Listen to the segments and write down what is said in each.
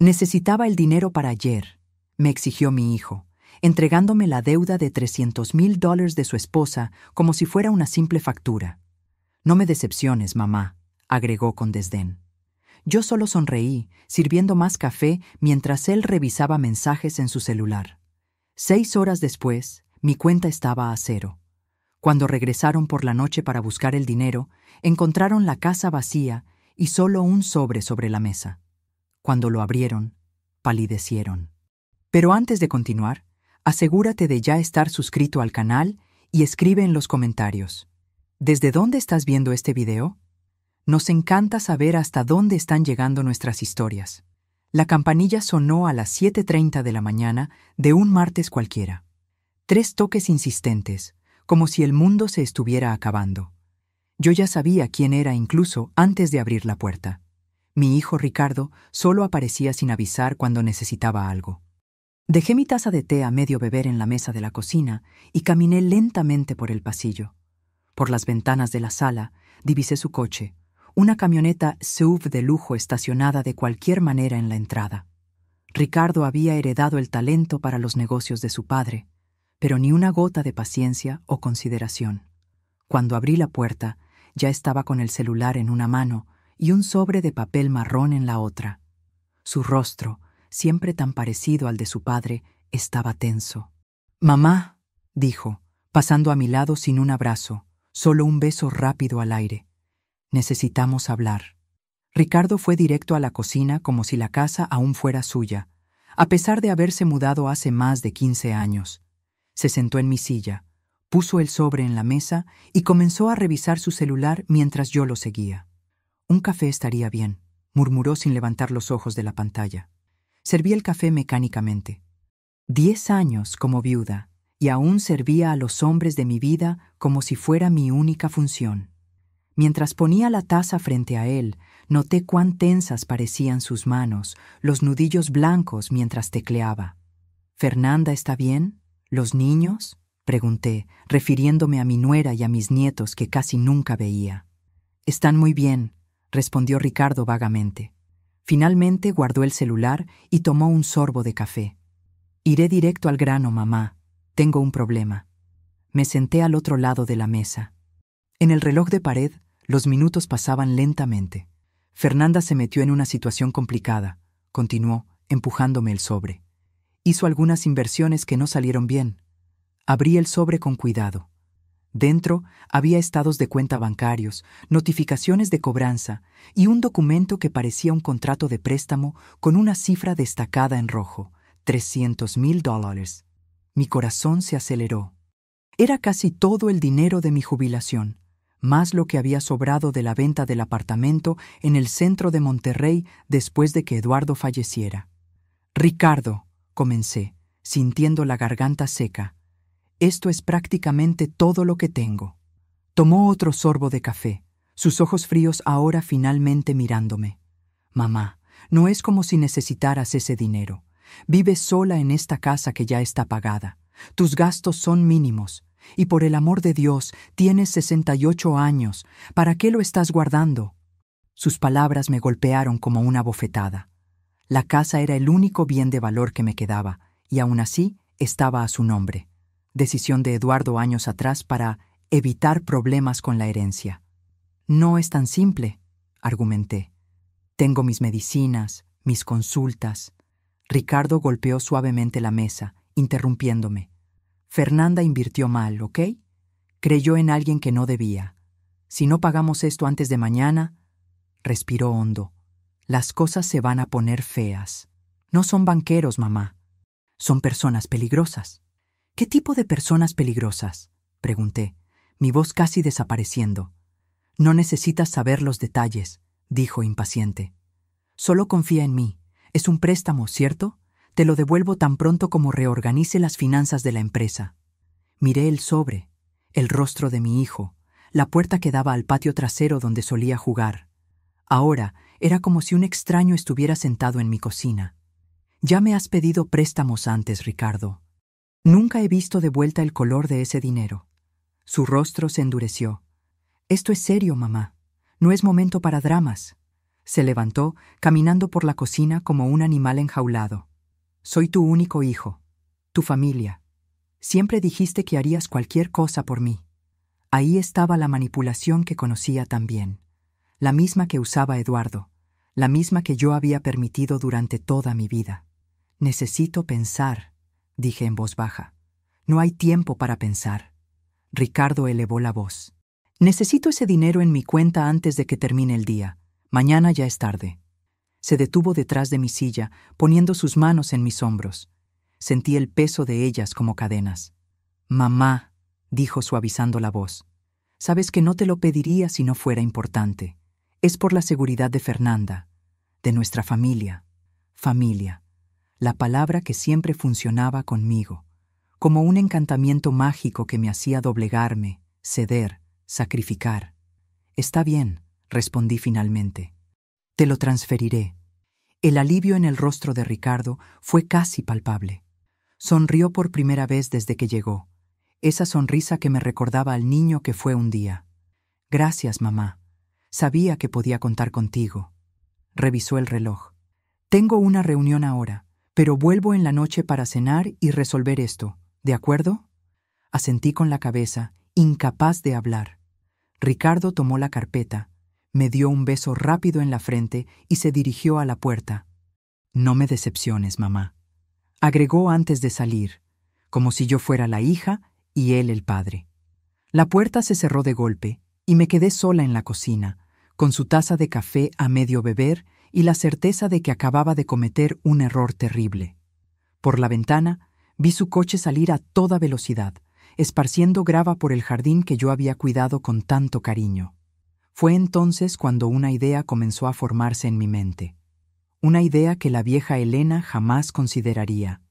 Necesitaba el dinero para ayer, me exigió mi hijo, entregándome la deuda de $300,000 de su esposa como si fuera una simple factura. No me decepciones, mamá, agregó con desdén. Yo solo sonreí, sirviendo más café mientras él revisaba mensajes en su celular. 6 horas después, mi cuenta estaba a cero. Cuando regresaron por la noche para buscar el dinero, encontraron la casa vacía y solo un sobre la mesa. Cuando lo abrieron, palidecieron. Pero antes de continuar, asegúrate de ya estar suscrito al canal y escribe en los comentarios. ¿Desde dónde estás viendo este video? Nos encanta saber hasta dónde están llegando nuestras historias. La campanilla sonó a las 7:30 de la mañana de un martes cualquiera. 3 toques insistentes, como si el mundo se estuviera acabando. Yo ya sabía quién era incluso antes de abrir la puerta. Mi hijo Ricardo solo aparecía sin avisar cuando necesitaba algo. Dejé mi taza de té a medio beber en la mesa de la cocina y caminé lentamente por el pasillo. Por las ventanas de la sala divisé su coche, una camioneta SUV de lujo estacionada de cualquier manera en la entrada. Ricardo había heredado el talento para los negocios de su padre, pero ni una gota de paciencia o consideración. Cuando abrí la puerta, ya estaba con el celular en una mano y un sobre de papel marrón en la otra. Su rostro, siempre tan parecido al de su padre, estaba tenso. «Mamá», dijo, pasando a mi lado sin un abrazo, solo un beso rápido al aire. «Necesitamos hablar». Ricardo fue directo a la cocina como si la casa aún fuera suya, a pesar de haberse mudado hace más de 15 años. Se sentó en mi silla, puso el sobre en la mesa y comenzó a revisar su celular mientras yo lo seguía. «Un café estaría bien», murmuró sin levantar los ojos de la pantalla. Serví el café mecánicamente. 10 años como viuda, y aún servía a los hombres de mi vida como si fuera mi única función. Mientras ponía la taza frente a él, noté cuán tensas parecían sus manos, los nudillos blancos mientras tecleaba. «¿Fernanda está bien? ¿Los niños?», pregunté, refiriéndome a mi nuera y a mis nietos que casi nunca veía. «Están muy bien», respondió Ricardo vagamente. Finalmente guardó el celular y tomó un sorbo de café. «Iré directo al grano, mamá. Tengo un problema». Me senté al otro lado de la mesa. En el reloj de pared, los minutos pasaban lentamente. Fernanda se metió en una situación complicada, continuó, empujándome el sobre. Hizo algunas inversiones que no salieron bien. Abrí el sobre con cuidado. Dentro había estados de cuenta bancarios, notificaciones de cobranza y un documento que parecía un contrato de préstamo con una cifra destacada en rojo, $300,000. Mi corazón se aceleró. Era casi todo el dinero de mi jubilación, más lo que había sobrado de la venta del apartamento en el centro de Monterrey después de que Eduardo falleciera. «Ricardo», comencé, sintiendo la garganta seca, «esto es prácticamente todo lo que tengo». Tomó otro sorbo de café, sus ojos fríos ahora finalmente mirándome. «Mamá, no es como si necesitaras ese dinero. Vives sola en esta casa que ya está pagada. Tus gastos son mínimos. Y por el amor de Dios, tienes 68 años. ¿Para qué lo estás guardando?». Sus palabras me golpearon como una bofetada. La casa era el único bien de valor que me quedaba, y aún así estaba a su nombre. Decisión de Eduardo años atrás para evitar problemas con la herencia. «No es tan simple», argumenté. «Tengo mis medicinas, mis consultas». Ricardo golpeó suavemente la mesa, interrumpiéndome. «Fernanda invirtió mal, ¿ok? Creyó en alguien que no debía. Si no pagamos esto antes de mañana», respiró hondo, «las cosas se van a poner feas. No son banqueros, mamá. Son personas peligrosas». «¿Qué tipo de personas peligrosas?», pregunté, mi voz casi desapareciendo. «No necesitas saber los detalles», dijo impaciente. «Solo confía en mí. Es un préstamo, ¿cierto? Te lo devuelvo tan pronto como reorganice las finanzas de la empresa». Miré el sobre, el rostro de mi hijo, la puerta que daba al patio trasero donde solía jugar. Ahora era como si un extraño estuviera sentado en mi cocina. «Ya me has pedido préstamos antes, Ricardo. Nunca he visto de vuelta el color de ese dinero». Su rostro se endureció. «Esto es serio, mamá. No es momento para dramas. Se levantó, caminando por la cocina como un animal enjaulado. Soy tu único hijo, tu familia. Siempre dijiste que harías cualquier cosa por mí. Ahí estaba la manipulación que conocía tan bien, la misma que usaba Eduardo, la misma que yo había permitido durante toda mi vida. Necesito pensar, dije en voz baja. No hay tiempo para pensar. Ricardo elevó la voz. Necesito ese dinero en mi cuenta antes de que termine el día. Mañana ya es tarde. Se detuvo detrás de mi silla, poniendo sus manos en mis hombros. Sentí el peso de ellas como cadenas. Mamá, dijo suavizando la voz, sabes que no te lo pediría si no fuera importante. Es por la seguridad de Fernanda, de nuestra familia. Familia, la palabra que siempre funcionaba conmigo, como un encantamiento mágico que me hacía doblegarme, ceder, sacrificar. Está bien, respondí finalmente. Te lo transferiré. El alivio en el rostro de Ricardo fue casi palpable. Sonrió por primera vez desde que llegó, esa sonrisa que me recordaba al niño que fue un día. Gracias, mamá. Sabía que podía contar contigo. Revisó el reloj. Tengo una reunión ahora, pero vuelvo en la noche para cenar y resolver esto, ¿de acuerdo? Asentí con la cabeza, incapaz de hablar. Ricardo tomó la carpeta, me dio un beso rápido en la frente y se dirigió a la puerta. No me decepciones, mamá, agregó antes de salir, como si yo fuera la hija y él el padre. La puerta se cerró de golpe y me quedé sola en la cocina, con su taza de café a medio beber y la certeza de que acababa de cometer un error terrible. Por la ventana vi su coche salir a toda velocidad, esparciendo grava por el jardín que yo había cuidado con tanto cariño. Fue entonces cuando una idea comenzó a formarse en mi mente. Una idea que la vieja Elena jamás consideraría.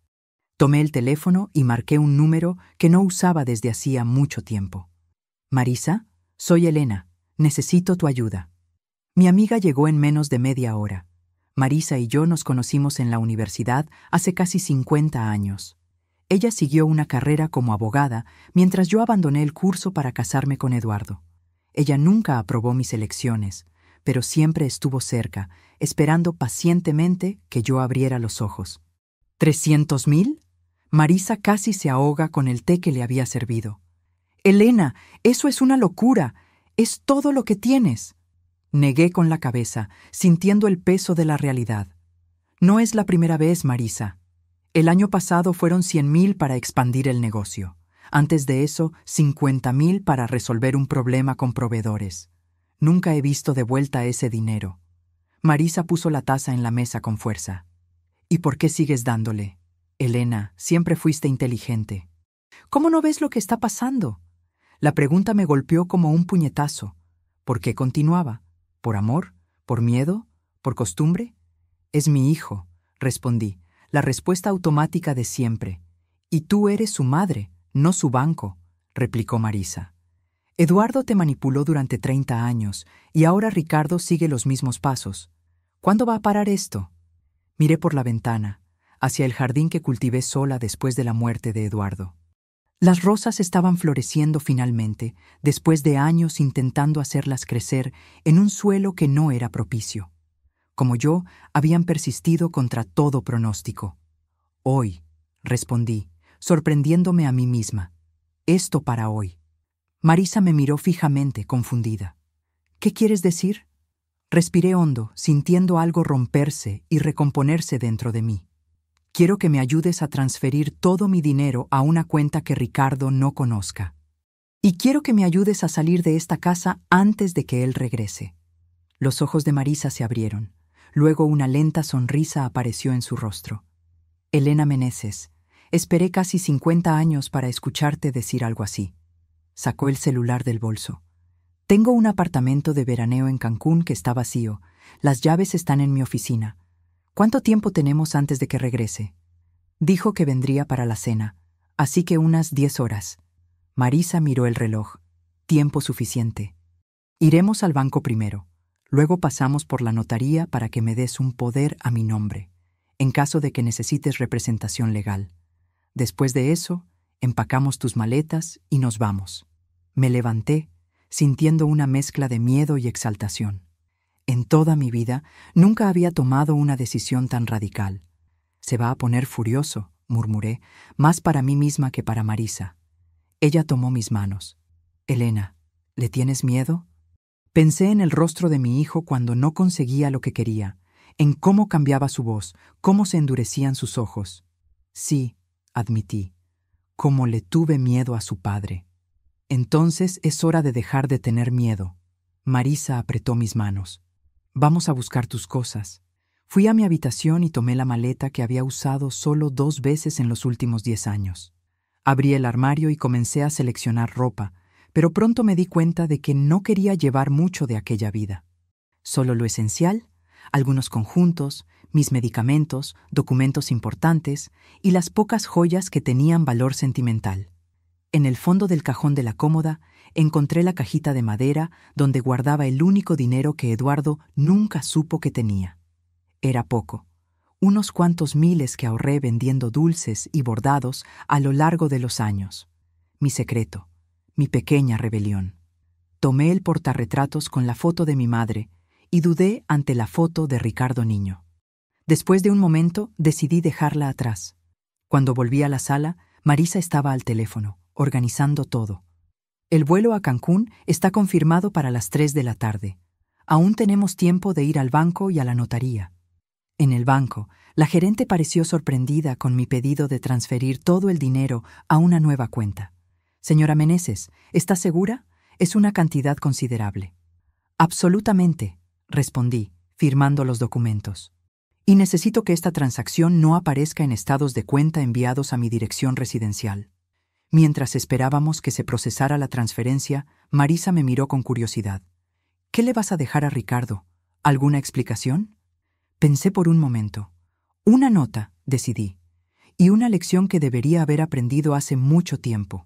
Tomé el teléfono y marqué un número que no usaba desde hacía mucho tiempo. Marisa, soy Elena. Necesito tu ayuda. Mi amiga llegó en menos de media hora. Marisa y yo nos conocimos en la universidad hace casi 50 años. Ella siguió una carrera como abogada, mientras yo abandoné el curso para casarme con Eduardo. Ella nunca aprobó mis elecciones, pero siempre estuvo cerca, esperando pacientemente que yo abriera los ojos. ¿300,000? Marisa casi se ahoga con el té que le había servido. Elena, eso es una locura. Es todo lo que tienes. Negué con la cabeza, sintiendo el peso de la realidad. No es la primera vez, Marisa. El año pasado fueron 100,000 para expandir el negocio. Antes de eso, 50,000 para resolver un problema con proveedores. Nunca he visto de vuelta ese dinero. Marisa puso la taza en la mesa con fuerza. ¿Y por qué sigues dándole? Elena, siempre fuiste inteligente. ¿Cómo no ves lo que está pasando? La pregunta me golpeó como un puñetazo. ¿Por qué continuaba? ¿Por amor? ¿Por miedo? ¿Por costumbre? Es mi hijo, respondí, la respuesta automática de siempre. Y tú eres su madre, no su banco, replicó Marisa. Eduardo te manipuló durante 30 años y ahora Ricardo sigue los mismos pasos. ¿Cuándo va a parar esto? Miré por la ventana, hacia el jardín que cultivé sola después de la muerte de Eduardo. Las rosas estaban floreciendo finalmente, después de años intentando hacerlas crecer en un suelo que no era propicio. Como yo, habían persistido contra todo pronóstico. Hoy, respondí, sorprendiéndome a mí misma. Esto para hoy. Marisa me miró fijamente, confundida. ¿Qué quieres decir? Respiré hondo, sintiendo algo romperse y recomponerse dentro de mí. Quiero que me ayudes a transferir todo mi dinero a una cuenta que Ricardo no conozca. Y quiero que me ayudes a salir de esta casa antes de que él regrese. Los ojos de Marisa se abrieron. Luego una lenta sonrisa apareció en su rostro. Elena Meneses, esperé casi 50 años para escucharte decir algo así. Sacó el celular del bolso. Tengo un apartamento de veraneo en Cancún que está vacío. Las llaves están en mi oficina. ¿Cuánto tiempo tenemos antes de que regrese? Dijo que vendría para la cena, así que unas 10 horas. Marisa miró el reloj. Tiempo suficiente. Iremos al banco primero. Luego pasamos por la notaría para que me des un poder a mi nombre, en caso de que necesites representación legal. Después de eso, empacamos tus maletas y nos vamos. Me levanté, sintiendo una mezcla de miedo y exaltación. En toda mi vida nunca había tomado una decisión tan radical. Se va a poner furioso, murmuré, más para mí misma que para Marisa. Ella tomó mis manos. Elena, ¿le tienes miedo? Pensé en el rostro de mi hijo cuando no conseguía lo que quería, en cómo cambiaba su voz, cómo se endurecían sus ojos. Sí, admití, como le tuve miedo a su padre. Entonces es hora de dejar de tener miedo. Marisa apretó mis manos. Vamos a buscar tus cosas. Fui a mi habitación y tomé la maleta que había usado solo 2 veces en los últimos 10 años. Abrí el armario y comencé a seleccionar ropa, pero pronto me di cuenta de que no quería llevar mucho de aquella vida. Solo lo esencial, algunos conjuntos, mis medicamentos, documentos importantes y las pocas joyas que tenían valor sentimental. En el fondo del cajón de la cómoda encontré la cajita de madera donde guardaba el único dinero que Eduardo nunca supo que tenía. Era poco, unos cuantos miles que ahorré vendiendo dulces y bordados a lo largo de los años. Mi secreto, mi pequeña rebelión. Tomé el portarretratos con la foto de mi madre y dudé ante la foto de Ricardo niño. Después de un momento decidí dejarla atrás. Cuando volví a la sala, Marisa estaba al teléfono, organizando todo. El vuelo a Cancún está confirmado para las 3 de la tarde. Aún tenemos tiempo de ir al banco y a la notaría. En el banco, la gerente pareció sorprendida con mi pedido de transferir todo el dinero a una nueva cuenta. Señora Meneses, ¿está segura? Es una cantidad considerable. Absolutamente, respondí, firmando los documentos. Y necesito que esta transacción no aparezca en estados de cuenta enviados a mi dirección residencial. Mientras esperábamos que se procesara la transferencia, Marisa me miró con curiosidad. ¿Qué le vas a dejar a Ricardo? ¿Alguna explicación? Pensé por un momento. Una nota, decidí, y una lección que debería haber aprendido hace mucho tiempo.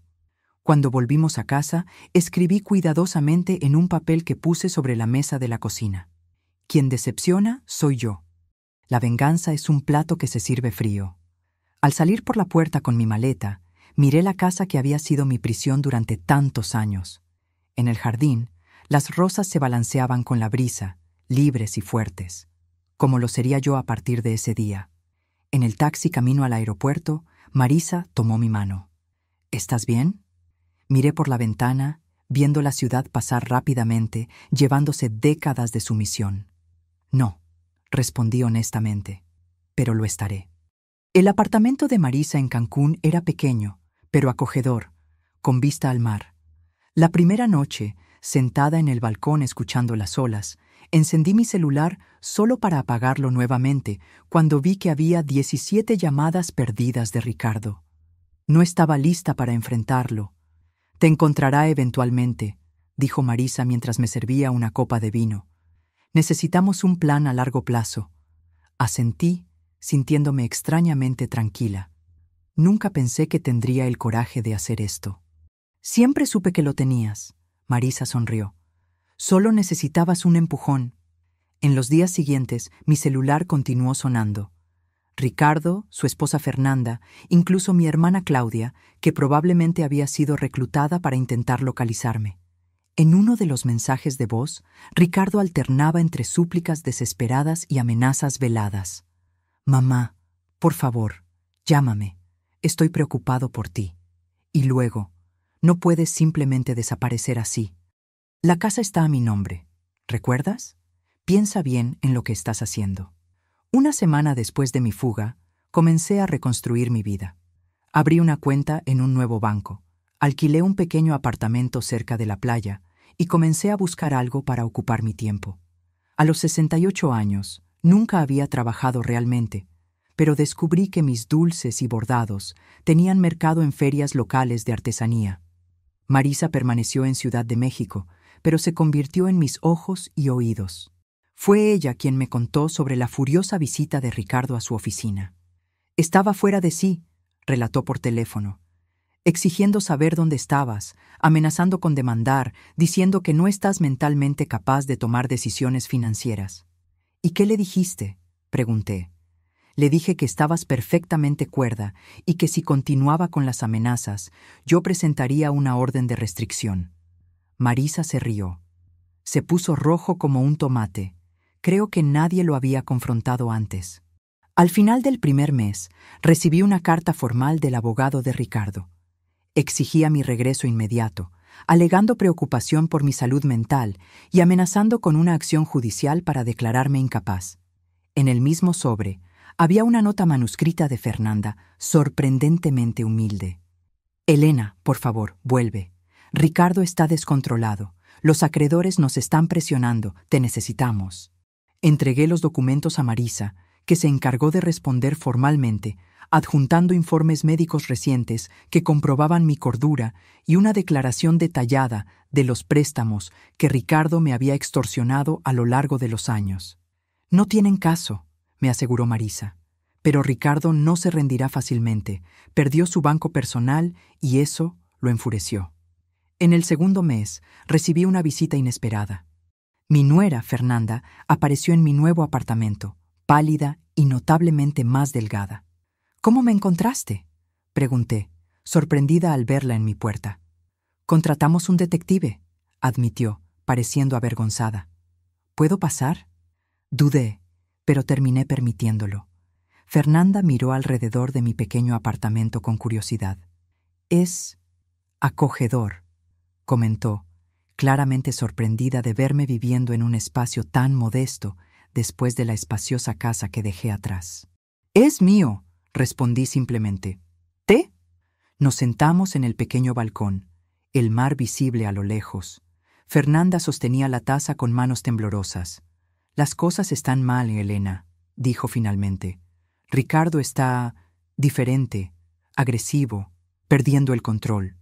Cuando volvimos a casa, escribí cuidadosamente en un papel que puse sobre la mesa de la cocina. Quien decepciona soy yo. La venganza es un plato que se sirve frío. Al salir por la puerta con mi maleta, miré la casa que había sido mi prisión durante tantos años. En el jardín, las rosas se balanceaban con la brisa, libres y fuertes, como lo sería yo a partir de ese día. En el taxi camino al aeropuerto, Marisa tomó mi mano. ¿Estás bien? Miré por la ventana, viendo la ciudad pasar rápidamente, llevándose décadas de sumisión. No, respondí honestamente, pero lo estaré. El apartamento de Marisa en Cancún era pequeño, pero acogedor, con vista al mar. La primera noche, sentada en el balcón escuchando las olas, encendí mi celular solo para apagarlo nuevamente cuando vi que había 17 llamadas perdidas de Ricardo. No estaba lista para enfrentarlo. Te encontrará eventualmente, dijo Marisa mientras me servía una copa de vino. Necesitamos un plan a largo plazo. Asentí, sintiéndome extrañamente tranquila. Nunca pensé que tendría el coraje de hacer esto. Siempre supe que lo tenías, Marisa sonrió. Solo necesitabas un empujón. En los días siguientes, mi celular continuó sonando. Ricardo, su esposa Fernanda, incluso mi hermana Claudia, que probablemente había sido reclutada para intentar localizarme. En uno de los mensajes de voz, Ricardo alternaba entre súplicas desesperadas y amenazas veladas. «Mamá, por favor, llámame. Estoy preocupado por ti». Y luego, «No puedes simplemente desaparecer así. La casa está a mi nombre. ¿Recuerdas? Piensa bien en lo que estás haciendo». Una semana después de mi fuga, comencé a reconstruir mi vida. Abrí una cuenta en un nuevo banco, alquilé un pequeño apartamento cerca de la playa y comencé a buscar algo para ocupar mi tiempo. A los 68 años, nunca había trabajado realmente, pero descubrí que mis dulces y bordados tenían mercado en ferias locales de artesanía. Marisa permaneció en Ciudad de México, pero se convirtió en mis ojos y oídos. Fue ella quien me contó sobre la furiosa visita de Ricardo a su oficina. Estaba fuera de sí, relató por teléfono, exigiendo saber dónde estabas, amenazando con demandar, diciendo que no estás mentalmente capaz de tomar decisiones financieras. ¿Y qué le dijiste?, pregunté. Le dije que estabas perfectamente cuerda y que si continuaba con las amenazas, yo presentaría una orden de restricción. Marisa se rió. Se puso rojo como un tomate. Creo que nadie lo había confrontado antes. Al final del primer mes, recibí una carta formal del abogado de Ricardo. Exigía mi regreso inmediato, alegando preocupación por mi salud mental y amenazando con una acción judicial para declararme incapaz. En el mismo sobre, había una nota manuscrita de Fernanda, sorprendentemente humilde. Elena, por favor, vuelve. Ricardo está descontrolado. Los acreedores nos están presionando. Te necesitamos. Entregué los documentos a Marisa, que se encargó de responder formalmente, adjuntando informes médicos recientes que comprobaban mi cordura y una declaración detallada de los préstamos que Ricardo me había extorsionado a lo largo de los años. No tienen caso, me aseguró Marisa. Pero Ricardo no se rendirá fácilmente. Perdió su banco personal y eso lo enfureció. En el segundo mes, recibí una visita inesperada. Mi nuera, Fernanda, apareció en mi nuevo apartamento, pálida y notablemente más delgada. «¿Cómo me encontraste?», pregunté, sorprendida al verla en mi puerta. «Contratamos un detective», admitió, pareciendo avergonzada. «¿Puedo pasar?». Dudé, pero terminé permitiéndolo. Fernanda miró alrededor de mi pequeño apartamento con curiosidad. «Es acogedor», comentó, claramente sorprendida de verme viviendo en un espacio tan modesto después de la espaciosa casa que dejé atrás. «Es mío», respondí simplemente. «¿Té?». Nos sentamos en el pequeño balcón, el mar visible a lo lejos. Fernanda sostenía la taza con manos temblorosas. «Las cosas están mal, Elena», dijo finalmente. «Ricardo está diferente, agresivo, perdiendo el control».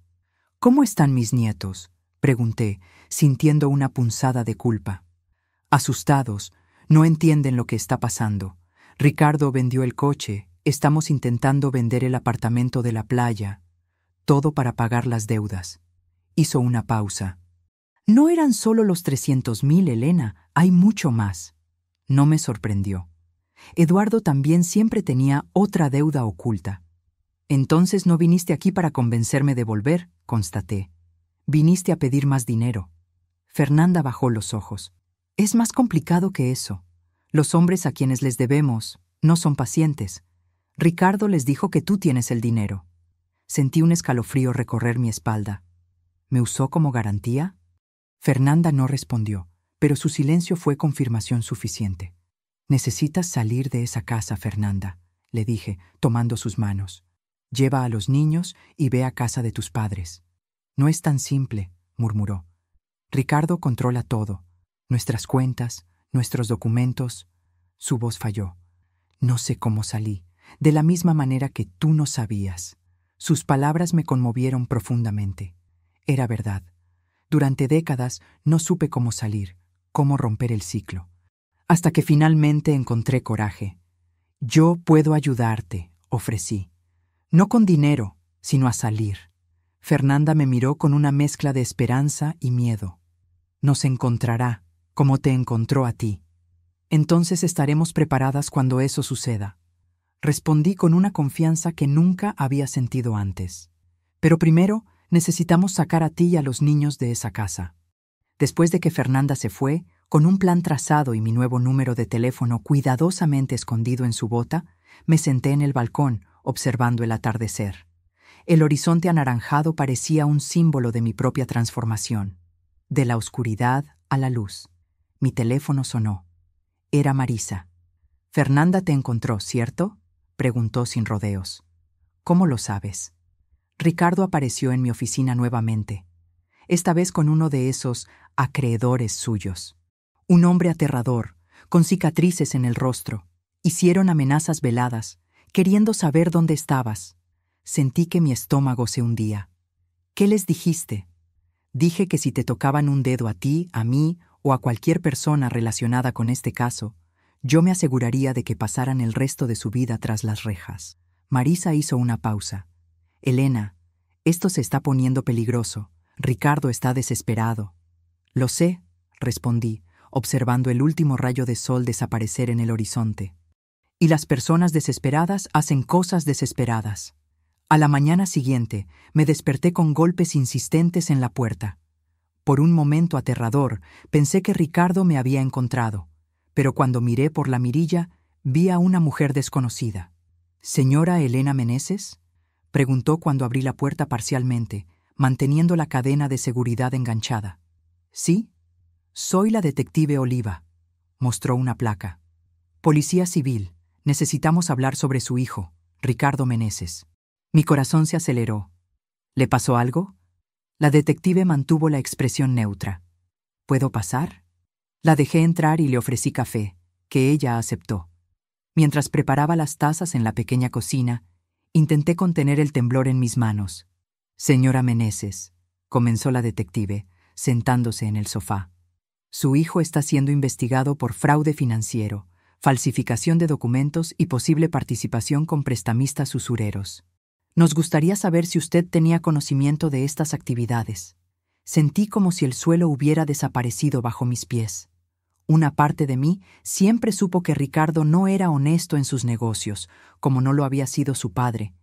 «¿Cómo están mis nietos?», pregunté, sintiendo una punzada de culpa. «Asustados, no entienden lo que está pasando. Ricardo vendió el coche, estamos intentando vender el apartamento de la playa, todo para pagar las deudas». Hizo una pausa. «No eran solo los 300,000, Elena, hay mucho más». No me sorprendió. Eduardo también siempre tenía otra deuda oculta. «Entonces no viniste aquí para convencerme de volver», constaté. «Viniste a pedir más dinero». Fernanda bajó los ojos. «Es más complicado que eso. Los hombres a quienes les debemos no son pacientes. Ricardo les dijo que tú tienes el dinero». Sentí un escalofrío recorrer mi espalda. ¿Me usó como garantía? Fernanda no respondió, pero su silencio fue confirmación suficiente. «Necesitas salir de esa casa, Fernanda», le dije, tomando sus manos. «Lleva a los niños y ve a casa de tus padres». «No es tan simple», murmuró. «Ricardo controla todo, nuestras cuentas, nuestros documentos». Su voz falló. «No sé cómo salí, de la misma manera que tú no sabías». Sus palabras me conmovieron profundamente. Era verdad. Durante décadas no supe cómo salir, cómo romper el ciclo. Hasta que finalmente encontré coraje. «Yo puedo ayudarte», ofrecí. «No con dinero, sino a salir». Fernanda me miró con una mezcla de esperanza y miedo. «Nos encontrará, como te encontró a ti. Entonces estaremos preparadas cuando eso suceda». Respondí con una confianza que nunca había sentido antes. «Pero primero necesitamos sacar a ti y a los niños de esa casa». Después de que Fernanda se fue, con un plan trazado y mi nuevo número de teléfono cuidadosamente escondido en su bota, me senté en el balcón, observando el atardecer. El horizonte anaranjado parecía un símbolo de mi propia transformación. De la oscuridad a la luz. Mi teléfono sonó. Era Marisa. «Fernanda te encontró, ¿cierto?», preguntó sin rodeos. «¿Cómo lo sabes?». Ricardo apareció en mi oficina nuevamente, esta vez con uno de esos acreedores suyos. Un hombre aterrador, con cicatrices en el rostro. Hicieron amenazas veladas, queriendo saber dónde estabas. Sentí que mi estómago se hundía. «¿Qué les dijiste?». «Dije que si te tocaban un dedo a ti, a mí o a cualquier persona relacionada con este caso, yo me aseguraría de que pasaran el resto de su vida tras las rejas». Marisa hizo una pausa. «Elena, esto se está poniendo peligroso. Ricardo está desesperado». «Lo sé», respondí, observando el último rayo de sol desaparecer en el horizonte. «Y las personas desesperadas hacen cosas desesperadas». A la mañana siguiente me desperté con golpes insistentes en la puerta. Por un momento aterrador pensé que Ricardo me había encontrado, pero cuando miré por la mirilla, vi a una mujer desconocida. ¿Señora Elena Meneses?, preguntó cuando abrí la puerta parcialmente, manteniendo la cadena de seguridad enganchada. Sí, soy la detective Oliva, mostró una placa. Policía civil, necesitamos hablar sobre su hijo, Ricardo Meneses. Mi corazón se aceleró. ¿Le pasó algo? La detective mantuvo la expresión neutra. ¿Puedo pasar? La dejé entrar y le ofrecí café, que ella aceptó. Mientras preparaba las tazas en la pequeña cocina, intenté contener el temblor en mis manos. Señora Meneses, comenzó la detective, sentándose en el sofá. Su hijo está siendo investigado por fraude financiero, falsificación de documentos y posible participación con prestamistas usureros. Nos gustaría saber si usted tenía conocimiento de estas actividades. Sentí como si el suelo hubiera desaparecido bajo mis pies. Una parte de mí siempre supo que Ricardo no era honesto en sus negocios, como no lo había sido su padre,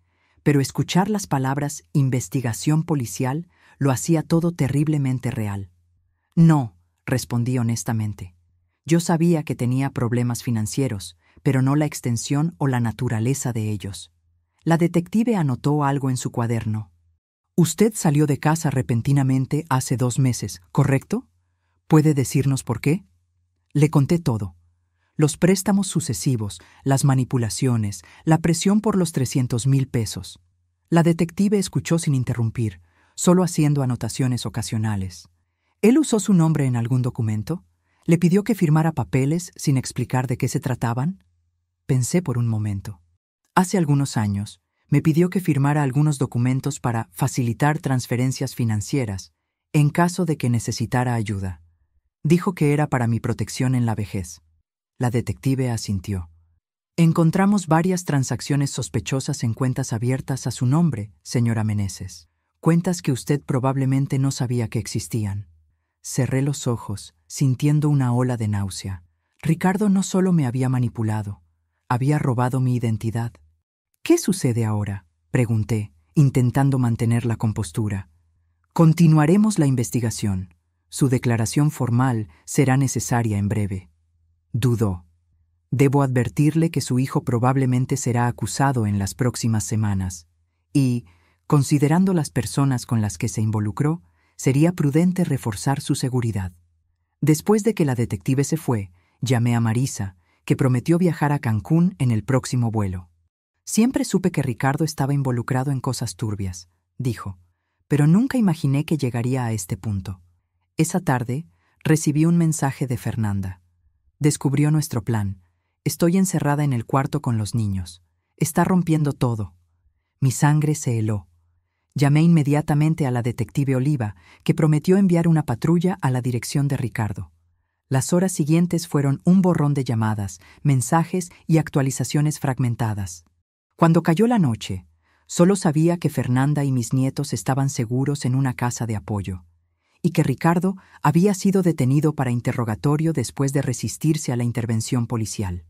pero escuchar las palabras investigación policial lo hacía todo terriblemente real. No, respondí honestamente. Yo sabía que tenía problemas financieros, pero no la extensión o la naturaleza de ellos. La detective anotó algo en su cuaderno. Usted salió de casa repentinamente hace 2 meses, ¿correcto? ¿Puede decirnos por qué? Le conté todo. Los préstamos sucesivos, las manipulaciones, la presión por los 300,000 pesos. La detective escuchó sin interrumpir, solo haciendo anotaciones ocasionales. ¿Él usó su nombre en algún documento? ¿Le pidió que firmara papeles sin explicar de qué se trataban? Pensé por un momento. Hace algunos años, me pidió que firmara algunos documentos para facilitar transferencias financieras en caso de que necesitara ayuda. Dijo que era para mi protección en la vejez. La detective asintió. Encontramos varias transacciones sospechosas en cuentas abiertas a su nombre, señora Meneses. Cuentas que usted probablemente no sabía que existían. Cerré los ojos, sintiendo una ola de náusea. Ricardo no solo me había manipulado, había robado mi identidad. ¿Qué sucede ahora?, pregunté, intentando mantener la compostura. Continuaremos la investigación. Su declaración formal será necesaria en breve. Dudó. Debo advertirle que su hijo probablemente será acusado en las próximas semanas y, considerando las personas con las que se involucró, sería prudente reforzar su seguridad. Después de que la detective se fue, llamé a Marisa, que prometió viajar a Cancún en el próximo vuelo. Siempre supe que Ricardo estaba involucrado en cosas turbias, dijo, pero nunca imaginé que llegaría a este punto. Esa tarde, recibí un mensaje de Fernanda. Descubrió nuestro plan. Estoy encerrada en el cuarto con los niños. Está rompiendo todo. Mi sangre se heló. Llamé inmediatamente a la detective Oliva, que prometió enviar una patrulla a la dirección de Ricardo. Las horas siguientes fueron un borrón de llamadas, mensajes y actualizaciones fragmentadas. Cuando cayó la noche, solo sabía que Fernanda y mis nietos estaban seguros en una casa de apoyo, y que Ricardo había sido detenido para interrogatorio después de resistirse a la intervención policial.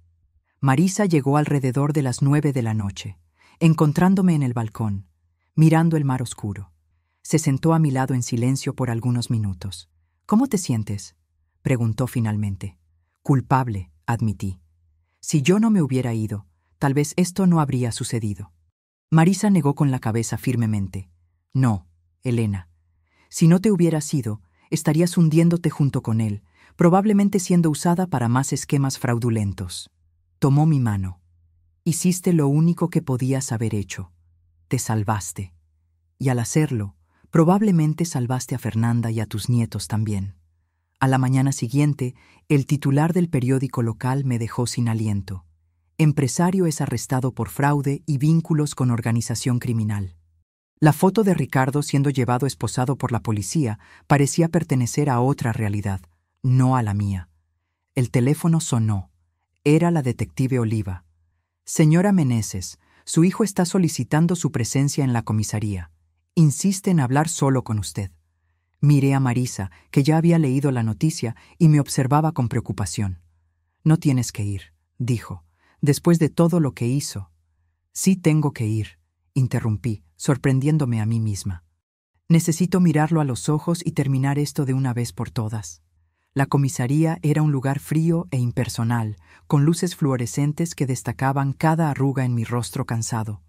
Marisa llegó alrededor de las 9 de la noche, encontrándome en el balcón, mirando el mar oscuro. Se sentó a mi lado en silencio por algunos minutos. ¿Cómo te sientes?, preguntó finalmente. Culpable, admití. Si yo no me hubiera ido, tal vez esto no habría sucedido. Marisa negó con la cabeza firmemente. No, Elena. Si no te hubieras ido, estarías hundiéndote junto con él, probablemente siendo usada para más esquemas fraudulentos. Tomó mi mano. Hiciste lo único que podías haber hecho. Te salvaste. Y al hacerlo, probablemente salvaste a Fernanda y a tus nietos también. A la mañana siguiente, el titular del periódico local me dejó sin aliento. Empresario es arrestado por fraude y vínculos con organización criminal. La foto de Ricardo siendo llevado esposado por la policía parecía pertenecer a otra realidad, no a la mía. El teléfono sonó. Era la detective Oliva. Señora Meneses, su hijo está solicitando su presencia en la comisaría. Insiste en hablar solo con usted. Miré a Marisa, que ya había leído la noticia y me observaba con preocupación. No tienes que ir, dijo, después de todo lo que hizo. Sí tengo que ir, interrumpí, sorprendiéndome a mí misma. Necesito mirarlo a los ojos y terminar esto de una vez por todas. La comisaría era un lugar frío e impersonal, con luces fluorescentes que destacaban cada arruga en mi rostro cansado.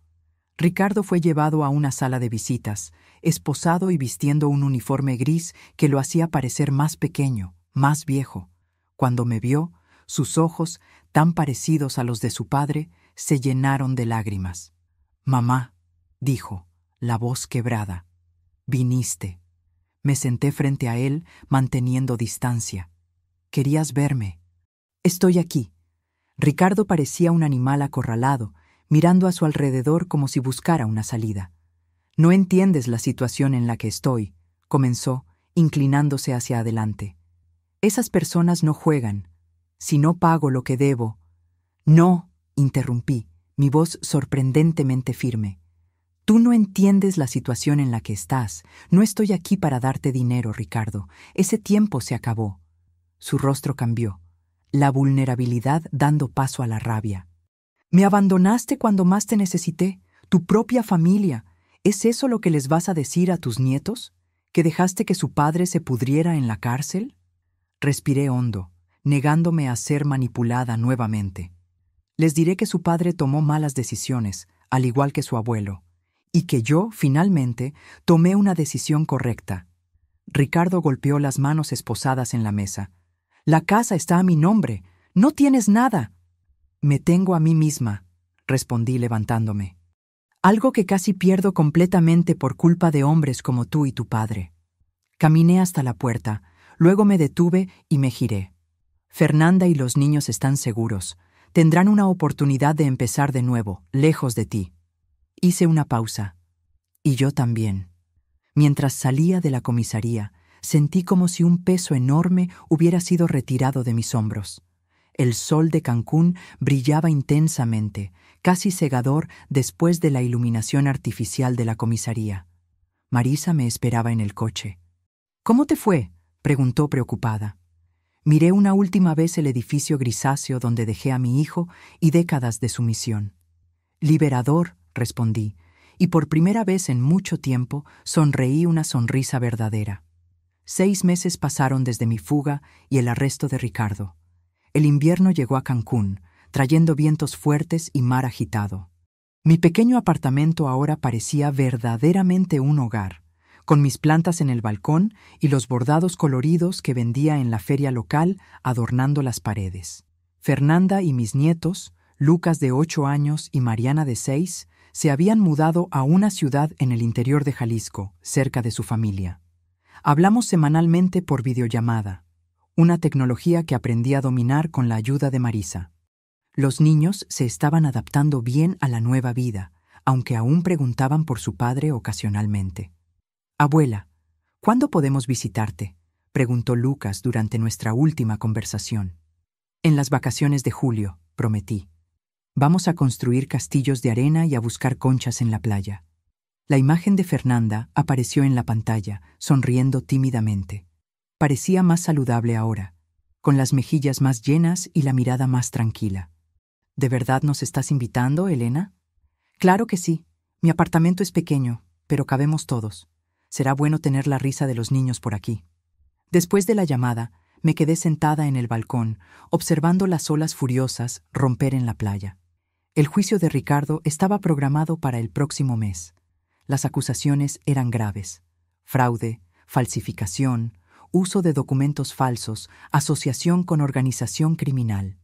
Ricardo fue llevado a una sala de visitas, esposado y vistiendo un uniforme gris que lo hacía parecer más pequeño, más viejo. Cuando me vio, sus ojos, tan parecidos a los de su padre, se llenaron de lágrimas. «Mamá», dijo, la voz quebrada, «viniste». Me senté frente a él, manteniendo distancia. «Querías verme». «Estoy aquí». Ricardo parecía un animal acorralado, mirando a su alrededor como si buscara una salida. «No entiendes la situación en la que estoy», comenzó, inclinándose hacia adelante. «Esas personas no juegan. Si no pago lo que debo». «No», interrumpí, mi voz sorprendentemente firme. «Tú no entiendes la situación en la que estás. No estoy aquí para darte dinero, Ricardo. Ese tiempo se acabó». Su rostro cambió, la vulnerabilidad dando paso a la rabia. «Me abandonaste cuando más te necesité, tu propia familia. ¿Es eso lo que les vas a decir a tus nietos? ¿Que dejaste que su padre se pudriera en la cárcel?» Respiré hondo, negándome a ser manipulada nuevamente. «Les diré que su padre tomó malas decisiones, al igual que su abuelo, y que yo, finalmente, tomé una decisión correcta». Ricardo golpeó las manos esposadas en la mesa. «La casa está a mi nombre. No tienes nada». «Me tengo a mí misma», respondí levantándome. «Algo que casi pierdo completamente por culpa de hombres como tú y tu padre». Caminé hasta la puerta, luego me detuve y me giré. «Fernanda y los niños están seguros. Tendrán una oportunidad de empezar de nuevo, lejos de ti». Hice una pausa. «Y yo también». Mientras salía de la comisaría, sentí como si un peso enorme hubiera sido retirado de mis hombros. El sol de Cancún brillaba intensamente, casi cegador después de la iluminación artificial de la comisaría. Marisa me esperaba en el coche. «¿Cómo te fue?», preguntó preocupada. Miré una última vez el edificio grisáceo donde dejé a mi hijo y décadas de sumisión. «Liberador», respondí, y por primera vez en mucho tiempo sonreí una sonrisa verdadera. 6 meses pasaron desde mi fuga y el arresto de Ricardo. El invierno llegó a Cancún, trayendo vientos fuertes y mar agitado. Mi pequeño apartamento ahora parecía verdaderamente un hogar, con mis plantas en el balcón y los bordados coloridos que vendía en la feria local adornando las paredes. Fernanda y mis nietos, Lucas de 8 años y Mariana de 6, se habían mudado a una ciudad en el interior de Jalisco, cerca de su familia. Hablamos semanalmente por videollamada, una tecnología que aprendí a dominar con la ayuda de Marisa. Los niños se estaban adaptando bien a la nueva vida, aunque aún preguntaban por su padre ocasionalmente. «Abuela, ¿cuándo podemos visitarte?», preguntó Lucas durante nuestra última conversación. «En las vacaciones de julio», prometí. «Vamos a construir castillos de arena y a buscar conchas en la playa». La imagen de Fernanda apareció en la pantalla, sonriendo tímidamente. Parecía más saludable ahora, con las mejillas más llenas y la mirada más tranquila. «¿De verdad nos estás invitando, Elena?» «Claro que sí. Mi apartamento es pequeño, pero cabemos todos. Será bueno tener la risa de los niños por aquí». Después de la llamada, me quedé sentada en el balcón, observando las olas furiosas romper en la playa. El juicio de Ricardo estaba programado para el próximo mes. Las acusaciones eran graves: fraude, falsificación, uso de documentos falsos, asociación con organización criminal.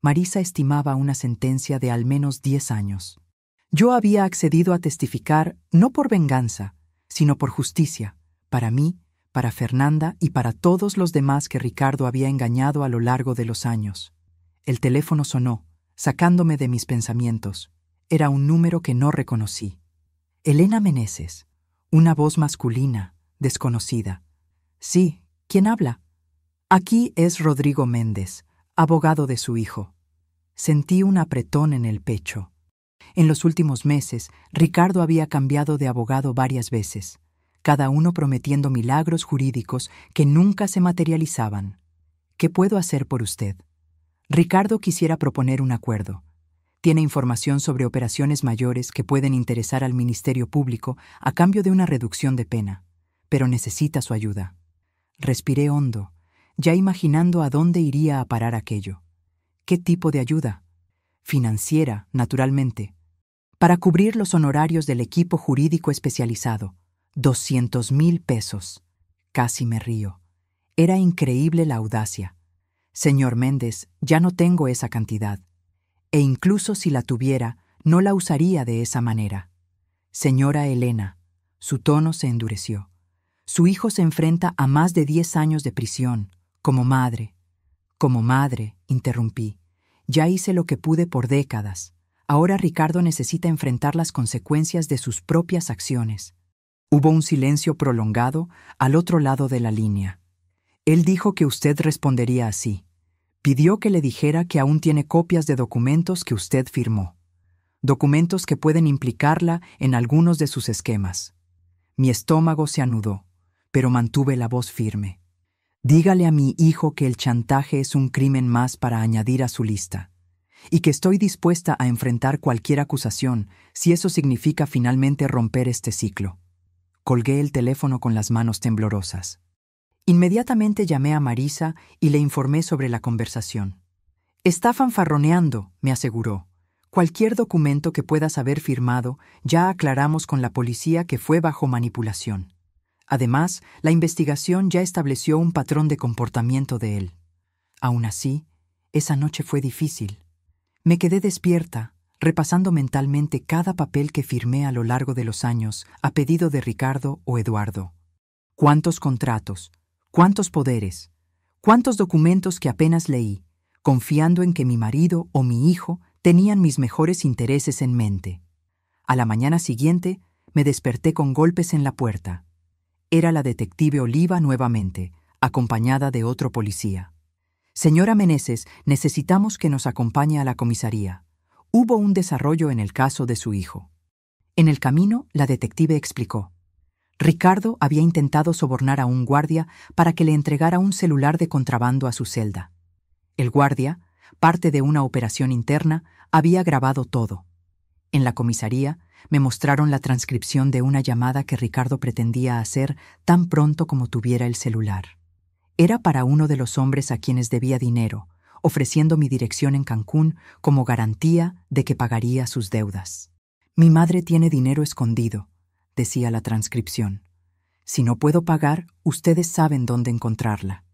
Marisa estimaba una sentencia de al menos 10 años. Yo había accedido a testificar no por venganza, sino por justicia, para mí, para Fernanda y para todos los demás que Ricardo había engañado a lo largo de los años. El teléfono sonó, sacándome de mis pensamientos. Era un número que no reconocí. Elena Meneses, una voz masculina, desconocida. «Sí, ¿quién habla?» «Aquí es Rodrigo Méndez, abogado de su hijo». Sentí un apretón en el pecho. En los últimos meses, Ricardo había cambiado de abogado varias veces, cada uno prometiendo milagros jurídicos que nunca se materializaban. «¿Qué puedo hacer por usted?» Ricardo quisiera proponer un acuerdo. Tiene información sobre operaciones mayores que pueden interesar al Ministerio Público a cambio de una reducción de pena, pero necesita su ayuda. Respiré hondo, ya imaginando a dónde iría a parar aquello. ¿Qué tipo de ayuda? Financiera, naturalmente. Para cubrir los honorarios del equipo jurídico especializado. 200,000 pesos. Casi me río. Era increíble la audacia. Señor Méndez, ya no tengo esa cantidad. E incluso si la tuviera, no la usaría de esa manera. Señora Elena, su tono se endureció. Su hijo se enfrenta a más de 10 años de prisión. Como madre, interrumpí. Ya hice lo que pude por décadas. Ahora Ricardo necesita enfrentar las consecuencias de sus propias acciones. Hubo un silencio prolongado al otro lado de la línea. Él dijo que usted respondería así. Pidió que le dijera que aún tiene copias de documentos que usted firmó. Documentos que pueden implicarla en algunos de sus esquemas. Mi estómago se anudó, pero mantuve la voz firme. Dígale a mi hijo que el chantaje es un crimen más para añadir a su lista, y que estoy dispuesta a enfrentar cualquier acusación si eso significa finalmente romper este ciclo. Colgué el teléfono con las manos temblorosas. Inmediatamente llamé a Marisa y le informé sobre la conversación. Está fanfarroneando, me aseguró. Cualquier documento que puedas haber firmado, ya aclaramos con la policía que fue bajo manipulación. Además, la investigación ya estableció un patrón de comportamiento de él. Aún así, esa noche fue difícil. Me quedé despierta, repasando mentalmente cada papel que firmé a lo largo de los años a pedido de Ricardo o Eduardo. ¿Cuántos contratos? ¿Cuántos poderes? ¿Cuántos documentos que apenas leí, confiando en que mi marido o mi hijo tenían mis mejores intereses en mente? A la mañana siguiente, me desperté con golpes en la puerta. Era la detective Oliva nuevamente, acompañada de otro policía. Señora Meneses, necesitamos que nos acompañe a la comisaría. Hubo un desarrollo en el caso de su hijo. En el camino, la detective explicó. Ricardo había intentado sobornar a un guardia para que le entregara un celular de contrabando a su celda. El guardia, parte de una operación interna, había grabado todo. En la comisaría, me mostraron la transcripción de una llamada que Ricardo pretendía hacer tan pronto como tuviera el celular. Era para uno de los hombres a quienes debía dinero, ofreciendo mi dirección en Cancún como garantía de que pagaría sus deudas. Mi madre tiene dinero escondido, decía la transcripción. Si no puedo pagar, ustedes saben dónde encontrarla.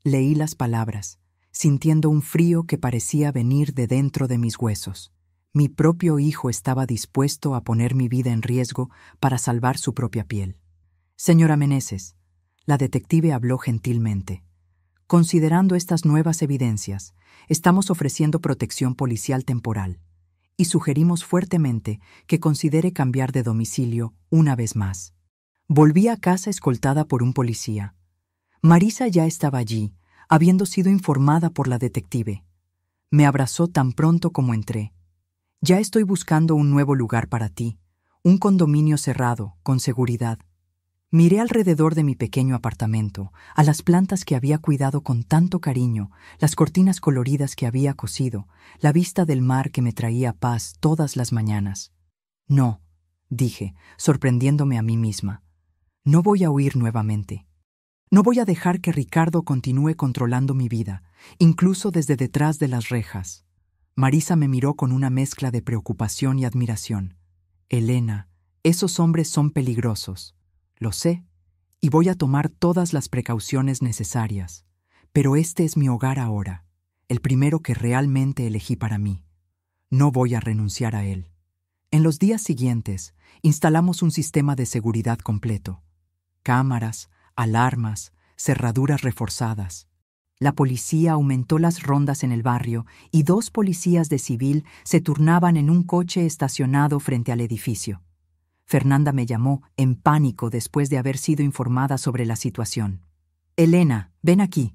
Leí las palabras, sintiendo un frío que parecía venir de dentro de mis huesos. Mi propio hijo estaba dispuesto a poner mi vida en riesgo para salvar su propia piel. Señora Meneses, la detective habló gentilmente. Considerando estas nuevas evidencias, estamos ofreciendo protección policial temporal y sugerimos fuertemente que considere cambiar de domicilio una vez más. Volví a casa escoltada por un policía. Marisa ya estaba allí, habiendo sido informada por la detective. Me abrazó tan pronto como entré. Ya estoy buscando un nuevo lugar para ti, un condominio cerrado, con seguridad. Miré alrededor de mi pequeño apartamento, a las plantas que había cuidado con tanto cariño, las cortinas coloridas que había cosido, la vista del mar que me traía paz todas las mañanas. No, dije, sorprendiéndome a mí misma. No voy a huir nuevamente. No voy a dejar que Ricardo continúe controlando mi vida, incluso desde detrás de las rejas. Marisa me miró con una mezcla de preocupación y admiración. Elena, esos hombres son peligrosos. Lo sé, y voy a tomar todas las precauciones necesarias. Pero este es mi hogar ahora, el primero que realmente elegí para mí. No voy a renunciar a él. En los días siguientes, instalamos un sistema de seguridad completo. Cámaras, alarmas, cerraduras reforzadas. La policía aumentó las rondas en el barrio y 2 policías de civil se turnaban en un coche estacionado frente al edificio. Fernanda me llamó en pánico después de haber sido informada sobre la situación. Elena, ven aquí.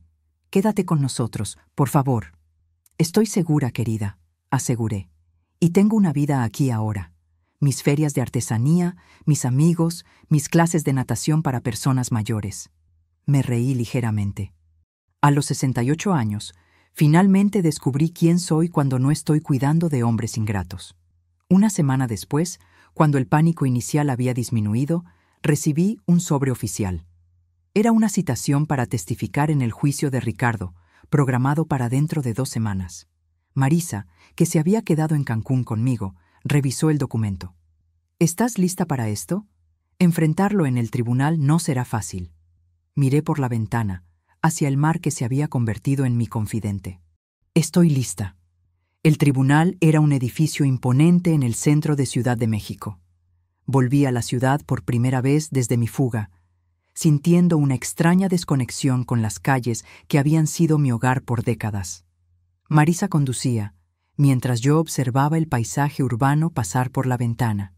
Quédate con nosotros, por favor. Estoy segura, querida, aseguré. Y tengo una vida aquí ahora. Mis ferias de artesanía, mis amigos, mis clases de natación para personas mayores. Me reí ligeramente. A los 68 años, finalmente descubrí quién soy cuando no estoy cuidando de hombres ingratos. Una semana después, cuando el pánico inicial había disminuido, recibí un sobre oficial. Era una citación para testificar en el juicio de Ricardo, programado para dentro de 2 semanas. Marisa, que se había quedado en Cancún conmigo, revisó el documento. ¿Estás lista para esto? Enfrentarlo en el tribunal no será fácil. Miré por la ventana, hacia el mar que se había convertido en mi confidente. Estoy lista. El tribunal era un edificio imponente en el centro de Ciudad de México. Volví a la ciudad por primera vez desde mi fuga, sintiendo una extraña desconexión con las calles que habían sido mi hogar por décadas. Marisa conducía, mientras yo observaba el paisaje urbano pasar por la ventana.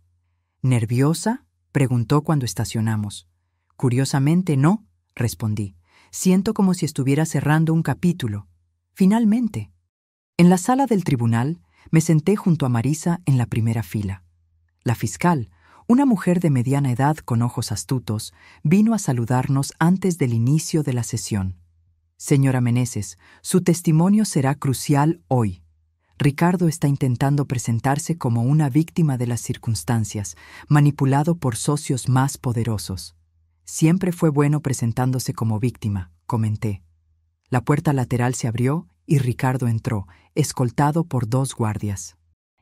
¿Nerviosa?, preguntó cuando estacionamos. Curiosamente, no, respondí. Siento como si estuviera cerrando un capítulo. Finalmente. En la sala del tribunal, me senté junto a Marisa en la primera fila. La fiscal, una mujer de mediana edad con ojos astutos, vino a saludarnos antes del inicio de la sesión. Señora Meneses, su testimonio será crucial hoy. Ricardo está intentando presentarse como una víctima de las circunstancias, manipulado por socios más poderosos. Siempre fue bueno presentándose como víctima, comenté. La puerta lateral se abrió y Ricardo entró, escoltado por 2 guardias.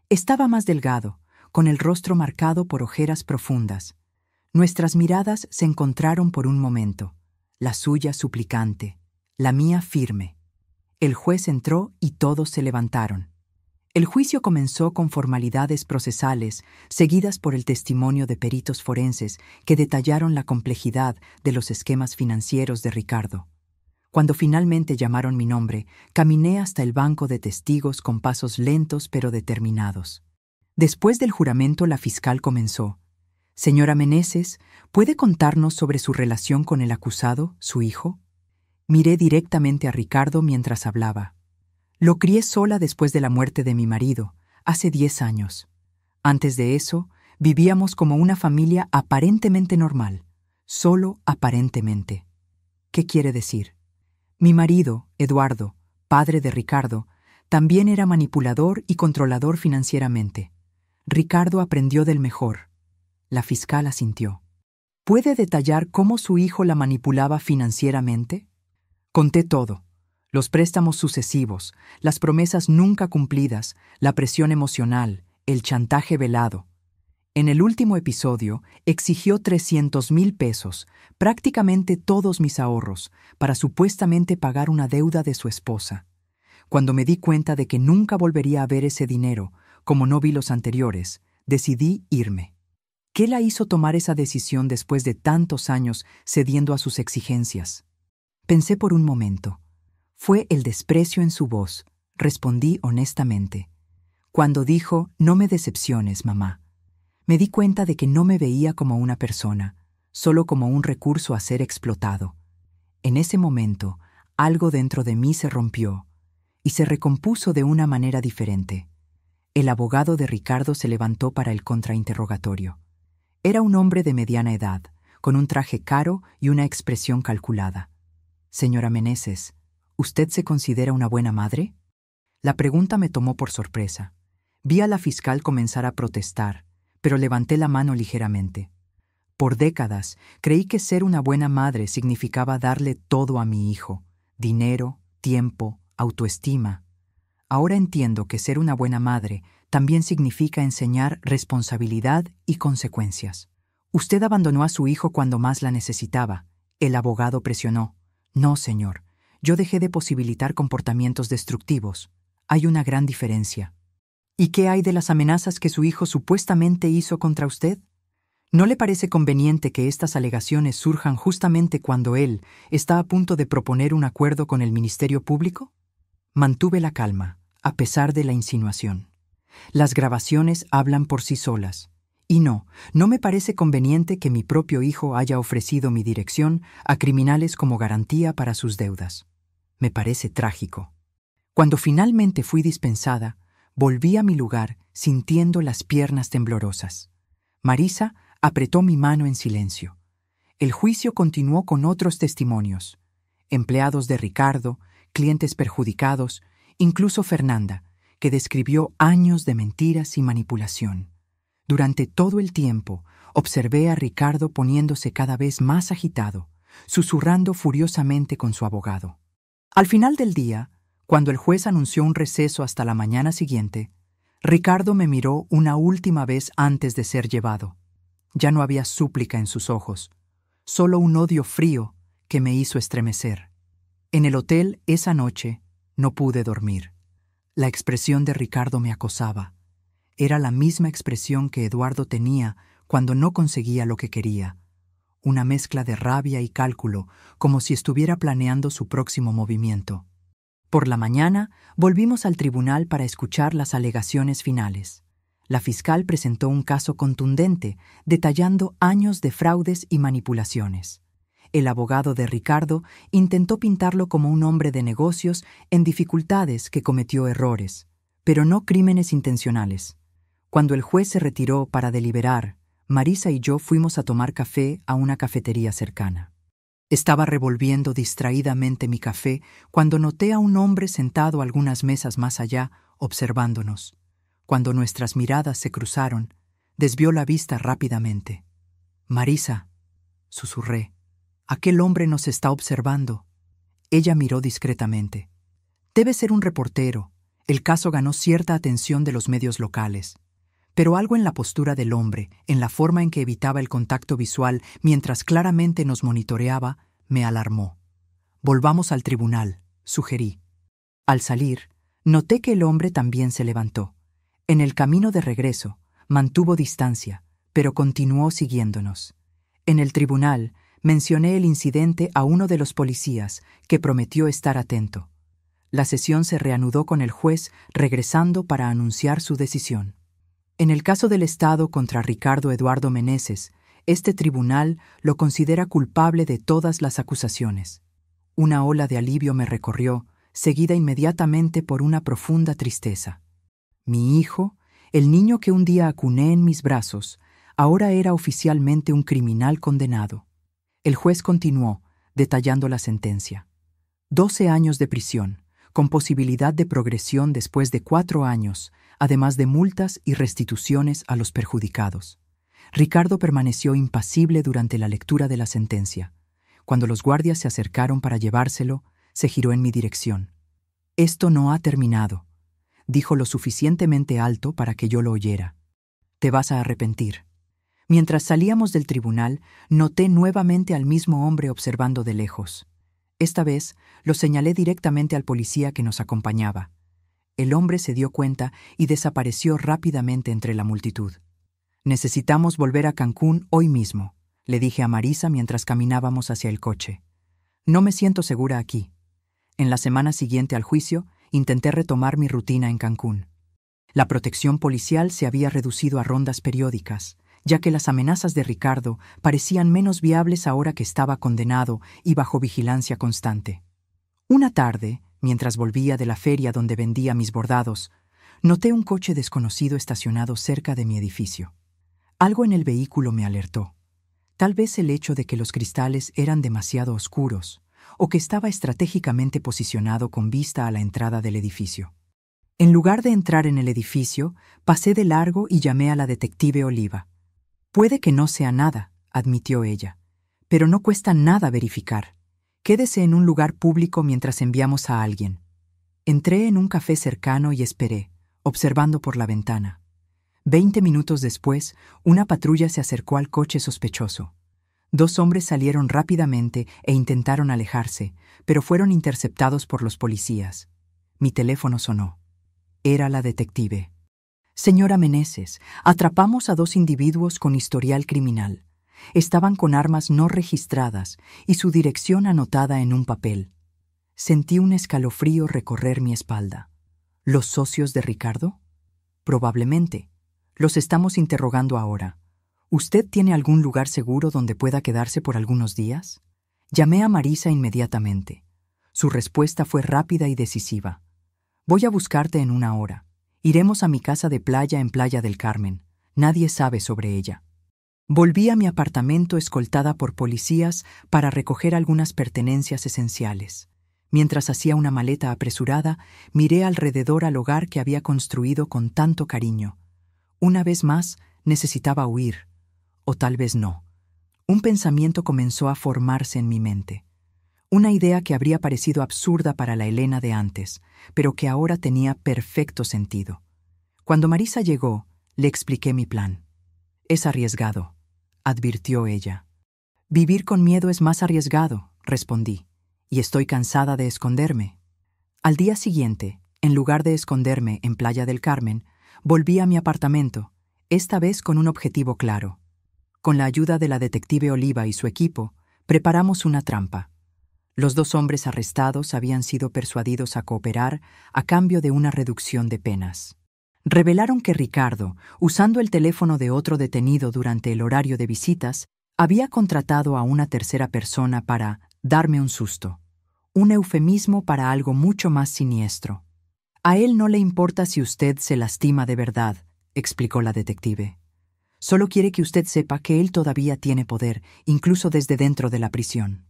Estaba más delgado, con el rostro marcado por ojeras profundas. Nuestras miradas se encontraron por un momento, la suya suplicante, la mía firme. El juez entró y todos se levantaron. El juicio comenzó con formalidades procesales, seguidas por el testimonio de peritos forenses que detallaron la complejidad de los esquemas financieros de Ricardo. Cuando finalmente llamaron mi nombre, caminé hasta el banco de testigos con pasos lentos pero determinados. Después del juramento, la fiscal comenzó. Señora Meneses, ¿puede contarnos sobre su relación con el acusado, su hijo? Miré directamente a Ricardo mientras hablaba. Lo crié sola después de la muerte de mi marido, hace 10 años. Antes de eso, vivíamos como una familia aparentemente normal, solo aparentemente. ¿Qué quiere decir? Mi marido, Eduardo, padre de Ricardo, también era manipulador y controlador financieramente. Ricardo aprendió del mejor. La fiscal asintió. ¿Puede detallar cómo su hijo la manipulaba financieramente? Conté todo. Los préstamos sucesivos, las promesas nunca cumplidas, la presión emocional, el chantaje velado. En el último episodio, exigió 300,000 pesos, prácticamente todos mis ahorros, para supuestamente pagar una deuda de su esposa. Cuando me di cuenta de que nunca volvería a ver ese dinero, como no vi los anteriores, decidí irme. ¿Qué la hizo tomar esa decisión después de tantos años cediendo a sus exigencias? Pensé por un momento. Fue el desprecio en su voz, respondí honestamente. Cuando dijo, no me decepciones, mamá. Me di cuenta de que no me veía como una persona, solo como un recurso a ser explotado. En ese momento, algo dentro de mí se rompió y se recompuso de una manera diferente. El abogado de Ricardo se levantó para el contrainterrogatorio. Era un hombre de mediana edad, con un traje caro y una expresión calculada. Señora Meneses, ¿usted se considera una buena madre? La pregunta me tomó por sorpresa. Vi a la fiscal comenzar a protestar, pero levanté la mano ligeramente. Por décadas, creí que ser una buena madre significaba darle todo a mi hijo: dinero, tiempo, autoestima. Ahora entiendo que ser una buena madre también significa enseñar responsabilidad y consecuencias. Usted abandonó a su hijo cuando más la necesitaba. El abogado presionó. No, señor. Yo dejé de posibilitar comportamientos destructivos. Hay una gran diferencia. ¿Y qué hay de las amenazas que su hijo supuestamente hizo contra usted? ¿No le parece conveniente que estas alegaciones surjan justamente cuando él está a punto de proponer un acuerdo con el Ministerio Público? Mantuve la calma, a pesar de la insinuación. Las grabaciones hablan por sí solas. Y no me parece conveniente que mi propio hijo haya ofrecido mi dirección a criminales como garantía para sus deudas. Me parece trágico. Cuando finalmente fui dispensada, volví a mi lugar sintiendo las piernas temblorosas. Marisa apretó mi mano en silencio. El juicio continuó con otros testimonios. Empleados de Ricardo, clientes perjudicados, incluso Fernanda, que describió años de mentiras y manipulación. Durante todo el tiempo, observé a Ricardo poniéndose cada vez más agitado, susurrando furiosamente con su abogado. Al final del día, cuando el juez anunció un receso hasta la mañana siguiente, Ricardo me miró una última vez antes de ser llevado. Ya no había súplica en sus ojos, solo un odio frío que me hizo estremecer. En el hotel esa noche no pude dormir. La expresión de Ricardo me acosaba. Era la misma expresión que Eduardo tenía cuando no conseguía lo que quería. Una mezcla de rabia y cálculo, como si estuviera planeando su próximo movimiento. Por la mañana, volvimos al tribunal para escuchar las alegaciones finales. La fiscal presentó un caso contundente, detallando años de fraudes y manipulaciones. El abogado de Ricardo intentó pintarlo como un hombre de negocios en dificultades que cometió errores, pero no crímenes intencionales. Cuando el juez se retiró para deliberar, Marisa y yo fuimos a tomar café a una cafetería cercana. Estaba revolviendo distraídamente mi café cuando noté a un hombre sentado algunas mesas más allá, observándonos. Cuando nuestras miradas se cruzaron, desvió la vista rápidamente. «Marisa», susurré, «aquel hombre nos está observando». Ella miró discretamente. «Debe ser un reportero. El caso ganó cierta atención de los medios locales». Pero algo en la postura del hombre, en la forma en que evitaba el contacto visual mientras claramente nos monitoreaba, me alarmó. «Volvamos al tribunal», sugerí. Al salir, noté que el hombre también se levantó. En el camino de regreso, mantuvo distancia, pero continuó siguiéndonos. En el tribunal, mencioné el incidente a uno de los policías, que prometió estar atento. La sesión se reanudó con el juez regresando para anunciar su decisión. En el caso del Estado contra Ricardo Eduardo Meneses, este tribunal lo considera culpable de todas las acusaciones. Una ola de alivio me recorrió, seguida inmediatamente por una profunda tristeza. Mi hijo, el niño que un día acuné en mis brazos, ahora era oficialmente un criminal condenado. El juez continuó, detallando la sentencia. 12 años de prisión, con posibilidad de progresión después de 4 años, además de multas y restituciones a los perjudicados. Ricardo permaneció impasible durante la lectura de la sentencia. Cuando los guardias se acercaron para llevárselo, se giró en mi dirección. «Esto no ha terminado», dijo lo suficientemente alto para que yo lo oyera. «Te vas a arrepentir». Mientras salíamos del tribunal, noté nuevamente al mismo hombre observando de lejos. Esta vez lo señalé directamente al policía que nos acompañaba. El hombre se dio cuenta y desapareció rápidamente entre la multitud. «Necesitamos volver a Cancún hoy mismo», le dije a Marisa mientras caminábamos hacia el coche. «No me siento segura aquí». En la semana siguiente al juicio, intenté retomar mi rutina en Cancún. La protección policial se había reducido a rondas periódicas, ya que las amenazas de Ricardo parecían menos viables ahora que estaba condenado y bajo vigilancia constante. Una tarde, mientras volvía de la feria donde vendía mis bordados, noté un coche desconocido estacionado cerca de mi edificio. Algo en el vehículo me alertó. Tal vez el hecho de que los cristales eran demasiado oscuros, o que estaba estratégicamente posicionado con vista a la entrada del edificio. En lugar de entrar en el edificio, pasé de largo y llamé a la detective Oliva. «Puede que no sea nada», admitió ella, «pero no cuesta nada verificar. Quédese en un lugar público mientras enviamos a alguien». Entré en un café cercano y esperé, observando por la ventana. 20 minutos después, una patrulla se acercó al coche sospechoso. 2 hombres salieron rápidamente e intentaron alejarse, pero fueron interceptados por los policías. Mi teléfono sonó. Era la detective. «Señora Meneses, atrapamos a 2 individuos con historial criminal. Estaban con armas no registradas y su dirección anotada en un papel». Sentí un escalofrío recorrer mi espalda. ¿Los socios de Ricardo? Probablemente. Los estamos interrogando ahora. ¿Usted tiene algún lugar seguro donde pueda quedarse por algunos días? Llamé a Marisa inmediatamente. Su respuesta fue rápida y decisiva. «Voy a buscarte en 1 hora. Iremos a mi casa de playa en Playa del Carmen. Nadie sabe sobre ella». Volví a mi apartamento escoltada por policías para recoger algunas pertenencias esenciales. Mientras hacía una maleta apresurada, miré alrededor al hogar que había construido con tanto cariño. Una vez más, necesitaba huir. O tal vez no. Un pensamiento comenzó a formarse en mi mente. Una idea que habría parecido absurda para la Elena de antes, pero que ahora tenía perfecto sentido. Cuando Marisa llegó, le expliqué mi plan. «Es arriesgado», advirtió ella. «Vivir con miedo es más arriesgado», respondí, «y estoy cansada de esconderme». Al día siguiente, en lugar de esconderme en Playa del Carmen, volví a mi apartamento, esta vez con un objetivo claro. Con la ayuda de la detective Oliva y su equipo, preparamos una trampa. Los 2 hombres arrestados habían sido persuadidos a cooperar a cambio de una reducción de penas. Revelaron que Ricardo, usando el teléfono de otro detenido durante el horario de visitas, había contratado a una tercera persona para darme un susto, un eufemismo para algo mucho más siniestro. «A él no le importa si usted se lastima de verdad», explicó la detective. «Solo quiere que usted sepa que él todavía tiene poder, incluso desde dentro de la prisión».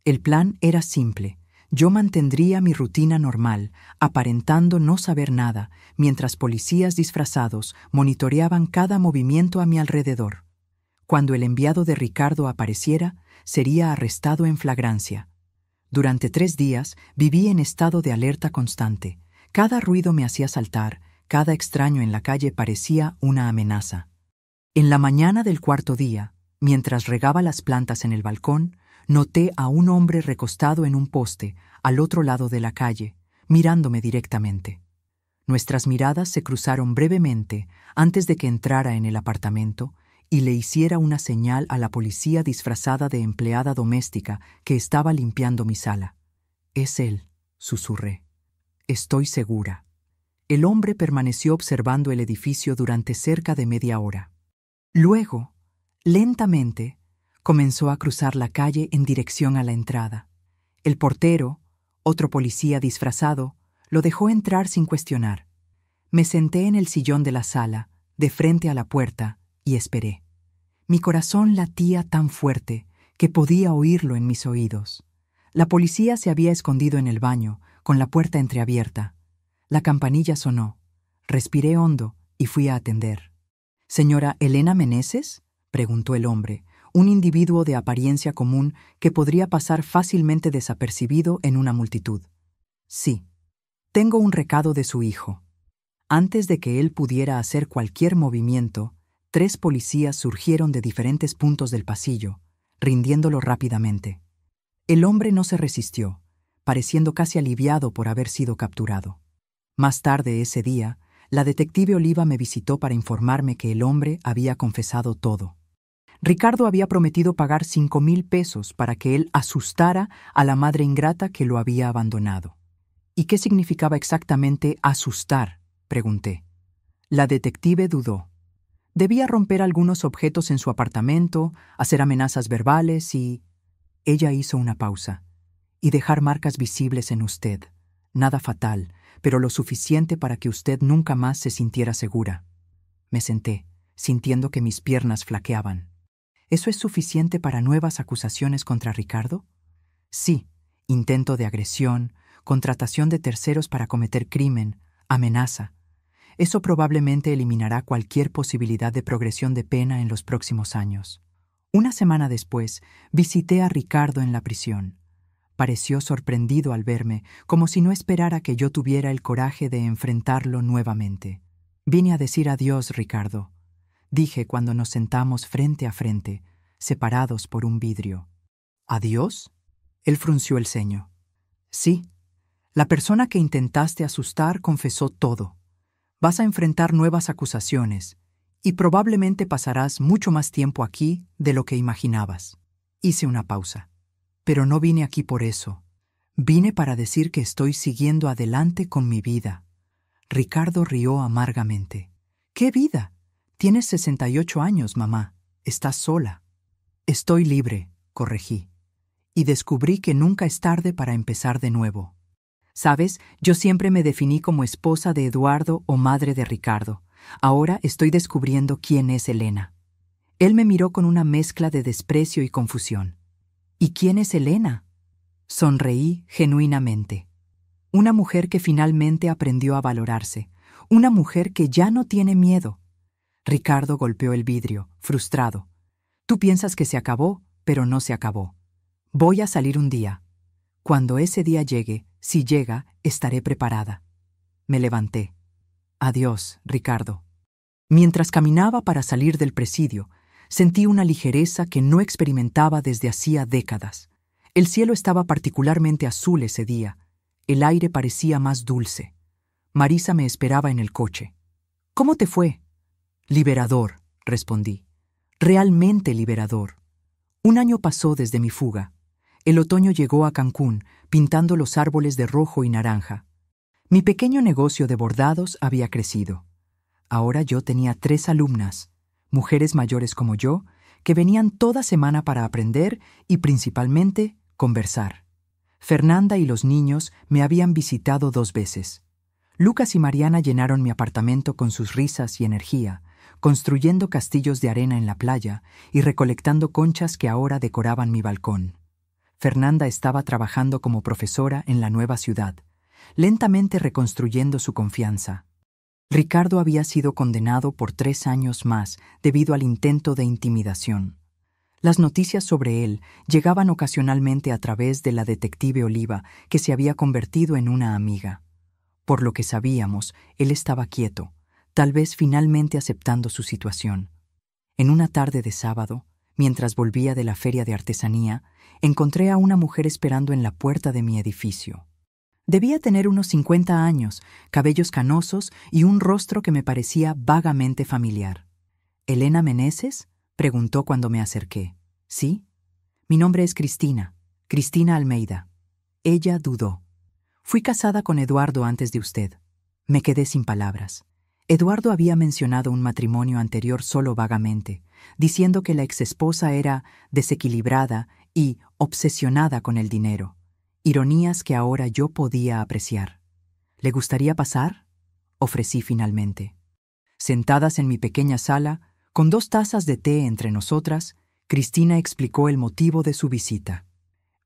El plan era simple. Yo mantendría mi rutina normal, aparentando no saber nada, mientras policías disfrazados monitoreaban cada movimiento a mi alrededor. Cuando el enviado de Ricardo apareciera, sería arrestado en flagrancia. Durante 3 días viví en estado de alerta constante. Cada ruido me hacía saltar, cada extraño en la calle parecía una amenaza. En la mañana del 4.º día, mientras regaba las plantas en el balcón, noté a un hombre recostado en un poste, al otro lado de la calle, mirándome directamente. Nuestras miradas se cruzaron brevemente antes de que entrara en el apartamento y le hiciera una señal a la policía disfrazada de empleada doméstica que estaba limpiando mi sala. «Es él», susurré. «Estoy segura». El hombre permaneció observando el edificio durante cerca de media hora. Luego, lentamente, comenzó a cruzar la calle en dirección a la entrada. El portero, otro policía disfrazado, lo dejó entrar sin cuestionar. Me senté en el sillón de la sala, de frente a la puerta, y esperé. Mi corazón latía tan fuerte que podía oírlo en mis oídos. La policía se había escondido en el baño, con la puerta entreabierta. La campanilla sonó. Respiré hondo y fui a atender. «¿Señora Elena Meneses?», preguntó el hombre, un individuo de apariencia común que podría pasar fácilmente desapercibido en una multitud. «Sí. Tengo un recado de su hijo». Antes de que él pudiera hacer cualquier movimiento, 3 policías surgieron de diferentes puntos del pasillo, rindiéndolo rápidamente. El hombre no se resistió, pareciendo casi aliviado por haber sido capturado. Más tarde ese día, la detective Oliva me visitó para informarme que el hombre había confesado todo. Ricardo había prometido pagar 5,000 pesos para que él asustara a la madre ingrata que lo había abandonado. «¿Y qué significaba exactamente asustar?», pregunté. La detective dudó. Debía romper algunos objetos en su apartamento, hacer amenazas verbales y... Ella hizo una pausa. «Y dejar marcas visibles en usted. Nada fatal, pero lo suficiente para que usted nunca más se sintiera segura». Me senté, sintiendo que mis piernas flaqueaban. «¿Eso es suficiente para nuevas acusaciones contra Ricardo?». «Sí, intento de agresión, contratación de terceros para cometer crimen, amenaza. Eso probablemente eliminará cualquier posibilidad de progresión de pena en los próximos años». Una semana después, visité a Ricardo en la prisión. Pareció sorprendido al verme, como si no esperara que yo tuviera el coraje de enfrentarlo nuevamente. «Vine a decir adiós, Ricardo», dije cuando nos sentamos frente a frente, separados por un vidrio. «¿Adiós?». Él frunció el ceño. «Sí. La persona que intentaste asustar confesó todo. Vas a enfrentar nuevas acusaciones y probablemente pasarás mucho más tiempo aquí de lo que imaginabas». Hice una pausa. «Pero no vine aquí por eso. Vine para decir que estoy siguiendo adelante con mi vida». Ricardo rió amargamente. «¿Qué vida? Tienes 68 años, mamá. Estás sola». «Estoy libre», corregí. «Y descubrí que nunca es tarde para empezar de nuevo». «Sabes, yo siempre me definí como esposa de Eduardo o madre de Ricardo. Ahora estoy descubriendo quién es Elena». Él me miró con una mezcla de desprecio y confusión. «¿Y quién es Elena?». Sonreí genuinamente. «Una mujer que finalmente aprendió a valorarse. Una mujer que ya no tiene miedo». Ricardo golpeó el vidrio, frustrado. Tú piensas que se acabó, pero no se acabó. Voy a salir un día. Cuando ese día llegue, si llega, estaré preparada. Me levanté. Adiós, Ricardo. Mientras caminaba para salir del presidio, sentí una ligereza que no experimentaba desde hacía décadas. El cielo estaba particularmente azul ese día. El aire parecía más dulce. Marisa me esperaba en el coche. ¿Cómo te fue? Liberador, respondí. Realmente liberador. Un año pasó desde mi fuga. El otoño llegó a Cancún, pintando los árboles de rojo y naranja. Mi pequeño negocio de bordados había crecido. Ahora yo tenía 3 alumnas, mujeres mayores como yo, que venían toda semana para aprender y principalmente conversar. Fernanda y los niños me habían visitado 2 veces. Lucas y Mariana llenaron mi apartamento con sus risas y energía, construyendo castillos de arena en la playa y recolectando conchas que ahora decoraban mi balcón. Fernanda estaba trabajando como profesora en la nueva ciudad, lentamente reconstruyendo su confianza. Ricardo había sido condenado por 3 años más debido al intento de intimidación. Las noticias sobre él llegaban ocasionalmente a través de la detective Oliva, que se había convertido en una amiga. Por lo que sabíamos, él estaba quieto, tal vez finalmente aceptando su situación. En una tarde de sábado, mientras volvía de la feria de artesanía, encontré a una mujer esperando en la puerta de mi edificio. Debía tener unos 50 años, cabellos canosos y un rostro que me parecía vagamente familiar. ¿Elena Meneses?, preguntó cuando me acerqué. ¿Sí? Mi nombre es Cristina, Cristina Almeida. Ella dudó. Fui casada con Eduardo antes de usted. Me quedé sin palabras. Eduardo había mencionado un matrimonio anterior solo vagamente, diciendo que la exesposa era desequilibrada y obsesionada con el dinero. Ironías que ahora yo podía apreciar. ¿Le gustaría pasar?, ofrecí finalmente. Sentadas en mi pequeña sala, con 2 tazas de té entre nosotras, Cristina explicó el motivo de su visita.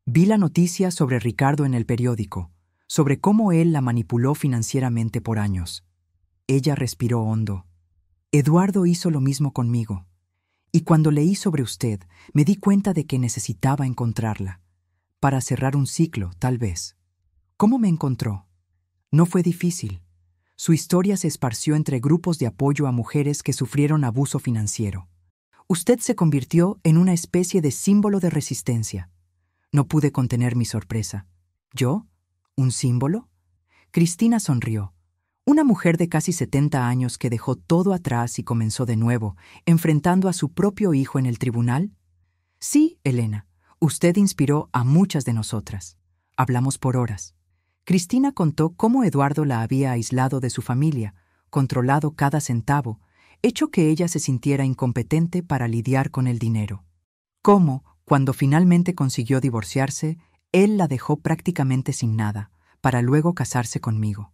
Vi la noticia sobre Ricardo en el periódico, sobre cómo él la manipuló financieramente por años. Ella respiró hondo. Eduardo hizo lo mismo conmigo. Y cuando leí sobre usted, me di cuenta de que necesitaba encontrarla. Para cerrar un ciclo, tal vez. ¿Cómo me encontró? No fue difícil. Su historia se esparció entre grupos de apoyo a mujeres que sufrieron abuso financiero. Usted se convirtió en una especie de símbolo de resistencia. No pude contener mi sorpresa. ¿Yo? ¿Un símbolo? Cristina sonrió. Una mujer de casi 70 años que dejó todo atrás y comenzó de nuevo, enfrentando a su propio hijo en el tribunal. Sí, Elena. Usted inspiró a muchas de nosotras. Hablamos por horas. Cristina contó cómo Eduardo la había aislado de su familia, controlado cada centavo, hecho que ella se sintiera incompetente para lidiar con el dinero. Cómo, cuando finalmente consiguió divorciarse, él la dejó prácticamente sin nada, para luego casarse conmigo.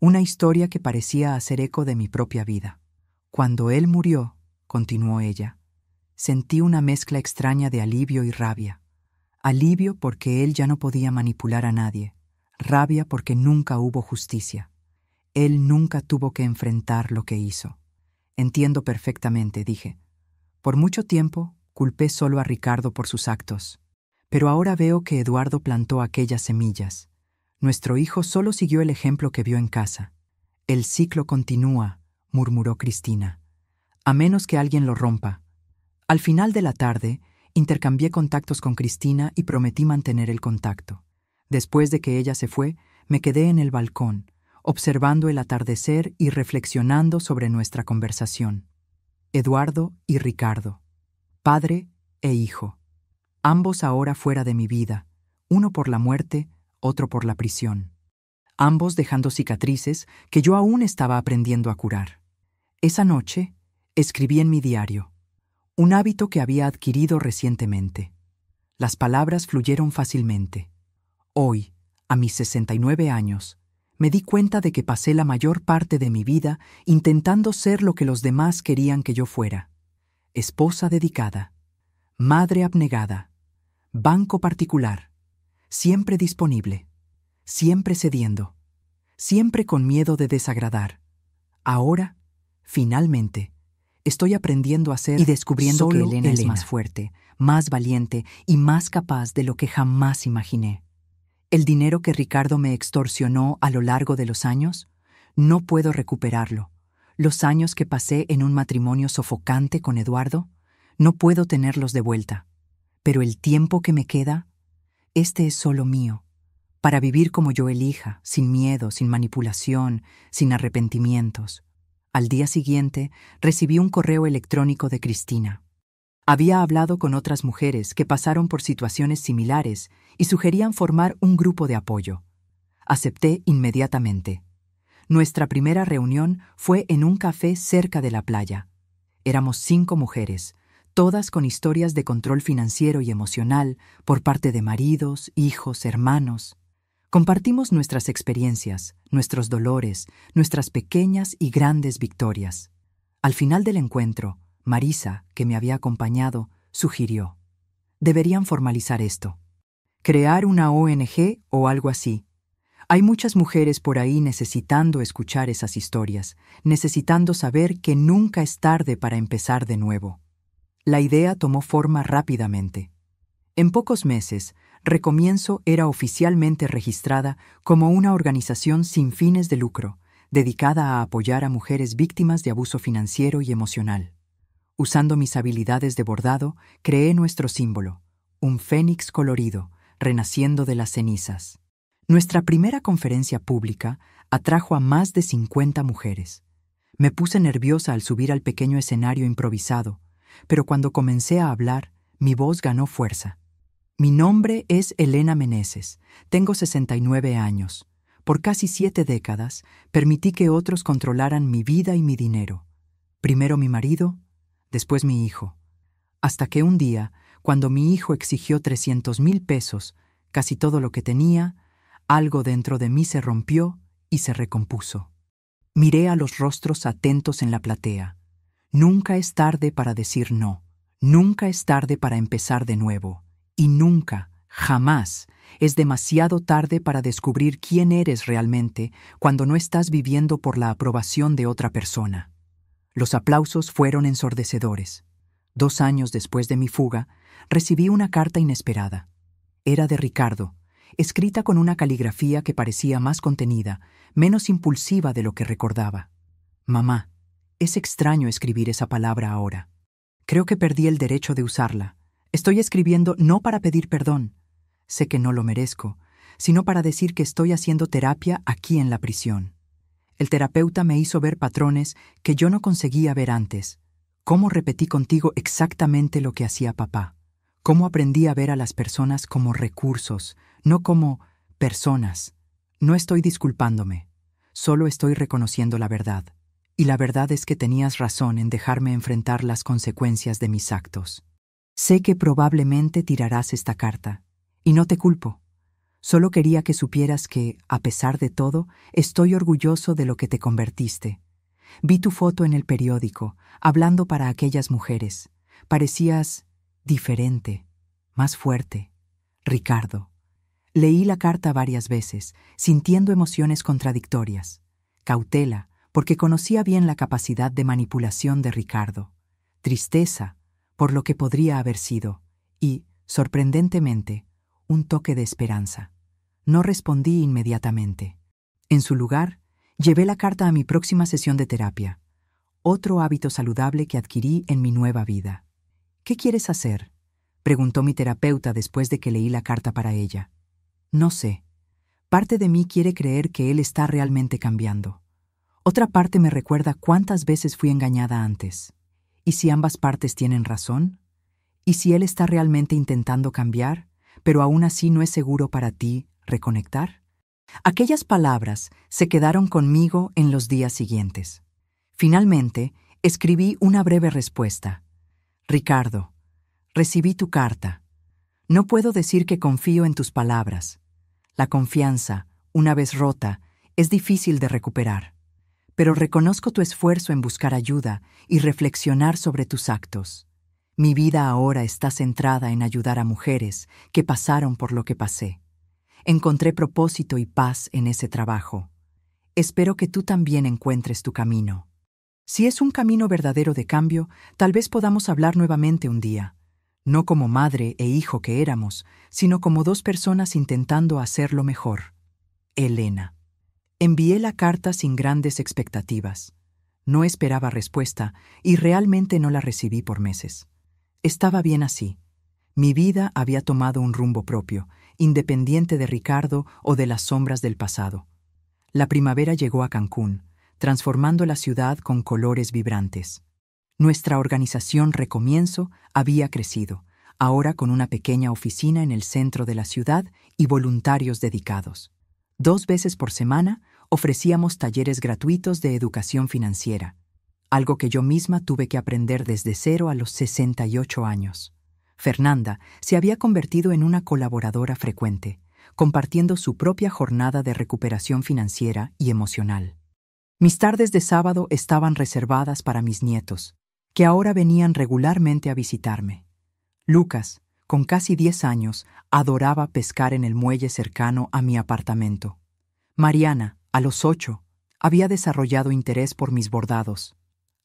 Una historia que parecía hacer eco de mi propia vida. Cuando él murió, continuó ella, sentí una mezcla extraña de alivio y rabia. Alivio porque él ya no podía manipular a nadie. Rabia porque nunca hubo justicia. Él nunca tuvo que enfrentar lo que hizo. Entiendo perfectamente, dije. Por mucho tiempo, culpé solo a Ricardo por sus actos. Pero ahora veo que Eduardo plantó aquellas semillas. Nuestro hijo solo siguió el ejemplo que vio en casa. El ciclo continúa, murmuró Cristina. A menos que alguien lo rompa. Al final de la tarde, intercambié contactos con Cristina y prometí mantener el contacto. Después de que ella se fue, me quedé en el balcón, observando el atardecer y reflexionando sobre nuestra conversación. Eduardo y Ricardo, padre e hijo. Ambos ahora fuera de mi vida, uno por la muerte, otro por la prisión. Ambos dejando cicatrices que yo aún estaba aprendiendo a curar. Esa noche, escribí en mi diario. Un hábito que había adquirido recientemente. Las palabras fluyeron fácilmente. Hoy, a mis 69 años, me di cuenta de que pasé la mayor parte de mi vida intentando ser lo que los demás querían que yo fuera. Esposa dedicada, madre abnegada, banco particular, siempre disponible, siempre cediendo, siempre con miedo de desagradar. Ahora, finalmente, Estoy aprendiendo a ser y descubriendo que Elena es más fuerte, más valiente y más capaz de lo que jamás imaginé. El dinero que Ricardo me extorsionó a lo largo de los años, no puedo recuperarlo. Los años que pasé en un matrimonio sofocante con Eduardo, no puedo tenerlos de vuelta. Pero el tiempo que me queda, este es solo mío, para vivir como yo elija, sin miedo, sin manipulación, sin arrepentimientos. Al día siguiente, recibí un correo electrónico de Cristina. Había hablado con otras mujeres que pasaron por situaciones similares y sugerían formar un grupo de apoyo. Acepté inmediatamente. Nuestra primera reunión fue en un café cerca de la playa. Éramos 5 mujeres, todas con historias de control financiero y emocional por parte de maridos, hijos, hermanos. Compartimos nuestras experiencias, nuestros dolores, nuestras pequeñas y grandes victorias. Al final del encuentro, Marisa, que me había acompañado, sugirió: deberían formalizar esto. Crear una ONG o algo así. Hay muchas mujeres por ahí necesitando escuchar esas historias, necesitando saber que nunca es tarde para empezar de nuevo. La idea tomó forma rápidamente. En pocos meses, Recomienzo era oficialmente registrada como una organización sin fines de lucro, dedicada a apoyar a mujeres víctimas de abuso financiero y emocional. Usando mis habilidades de bordado, creé nuestro símbolo, un fénix colorido, renaciendo de las cenizas. Nuestra primera conferencia pública atrajo a más de 50 mujeres. Me puse nerviosa al subir al pequeño escenario improvisado, pero cuando comencé a hablar, mi voz ganó fuerza. Mi nombre es Elena Meneses, tengo 69 años. Por casi 7 décadas, permití que otros controlaran mi vida y mi dinero. Primero mi marido, después mi hijo. Hasta que un día, cuando mi hijo exigió 300,000 pesos, casi todo lo que tenía, algo dentro de mí se rompió y se recompuso. Miré a los rostros atentos en la platea. Nunca es tarde para decir no. Nunca es tarde para empezar de nuevo. Y nunca, jamás, es demasiado tarde para descubrir quién eres realmente cuando no estás viviendo por la aprobación de otra persona. Los aplausos fueron ensordecedores. 2 años después de mi fuga, recibí una carta inesperada. Era de Ricardo, escrita con una caligrafía que parecía más contenida, menos impulsiva de lo que recordaba. Mamá, es extraño escribir esa palabra ahora. Creo que perdí el derecho de usarla. Estoy escribiendo no para pedir perdón. Sé que no lo merezco, sino para decir que estoy haciendo terapia aquí en la prisión. El terapeuta me hizo ver patrones que yo no conseguía ver antes. Cómo repetí contigo exactamente lo que hacía papá. Cómo aprendí a ver a las personas como recursos, no como personas. No estoy disculpándome, solo estoy reconociendo la verdad. Y la verdad es que tenías razón en dejarme enfrentar las consecuencias de mis actos. Sé que probablemente tirarás esta carta, y no te culpo. Solo quería que supieras que, a pesar de todo, estoy orgulloso de lo que te convertiste. Vi tu foto en el periódico, hablando para aquellas mujeres. Parecías diferente, más fuerte. Ricardo. Leí la carta varias veces, sintiendo emociones contradictorias. Cautela, porque conocía bien la capacidad de manipulación de Ricardo. Tristeza, por lo que podría haber sido, y, sorprendentemente, un toque de esperanza. No respondí inmediatamente. En su lugar, llevé la carta a mi próxima sesión de terapia, otro hábito saludable que adquirí en mi nueva vida. ¿Qué quieres hacer?, preguntó mi terapeuta después de que leí la carta para ella. No sé. Parte de mí quiere creer que él está realmente cambiando. Otra parte me recuerda cuántas veces fui engañada antes. ¿Y si ambas partes tienen razón? ¿Y si él está realmente intentando cambiar, pero aún así no es seguro para ti reconectar? Aquellas palabras se quedaron conmigo en los días siguientes. Finalmente, escribí una breve respuesta. Ricardo, recibí tu carta. No puedo decir que confío en tus palabras. La confianza, una vez rota, es difícil de recuperar. Pero reconozco tu esfuerzo en buscar ayuda y reflexionar sobre tus actos. Mi vida ahora está centrada en ayudar a mujeres que pasaron por lo que pasé. Encontré propósito y paz en ese trabajo. Espero que tú también encuentres tu camino. Si es un camino verdadero de cambio, tal vez podamos hablar nuevamente un día. No como madre e hijo que éramos, sino como dos personas intentando hacerlo mejor. Elena. Envié la carta sin grandes expectativas. No esperaba respuesta y realmente no la recibí por meses. Estaba bien así. Mi vida había tomado un rumbo propio, independiente de Ricardo o de las sombras del pasado. La primavera llegó a Cancún, transformando la ciudad con colores vibrantes. Nuestra organización Recomienzo había crecido, ahora con una pequeña oficina en el centro de la ciudad y voluntarios dedicados. 2 veces por semana ofrecíamos talleres gratuitos de educación financiera, algo que yo misma tuve que aprender desde cero a los 68 años. Fernanda se había convertido en una colaboradora frecuente, compartiendo su propia jornada de recuperación financiera y emocional. Mis tardes de sábado estaban reservadas para mis nietos, que ahora venían regularmente a visitarme. Lucas, con casi 10 años, adoraba pescar en el muelle cercano a mi apartamento. Mariana, a los 8, había desarrollado interés por mis bordados.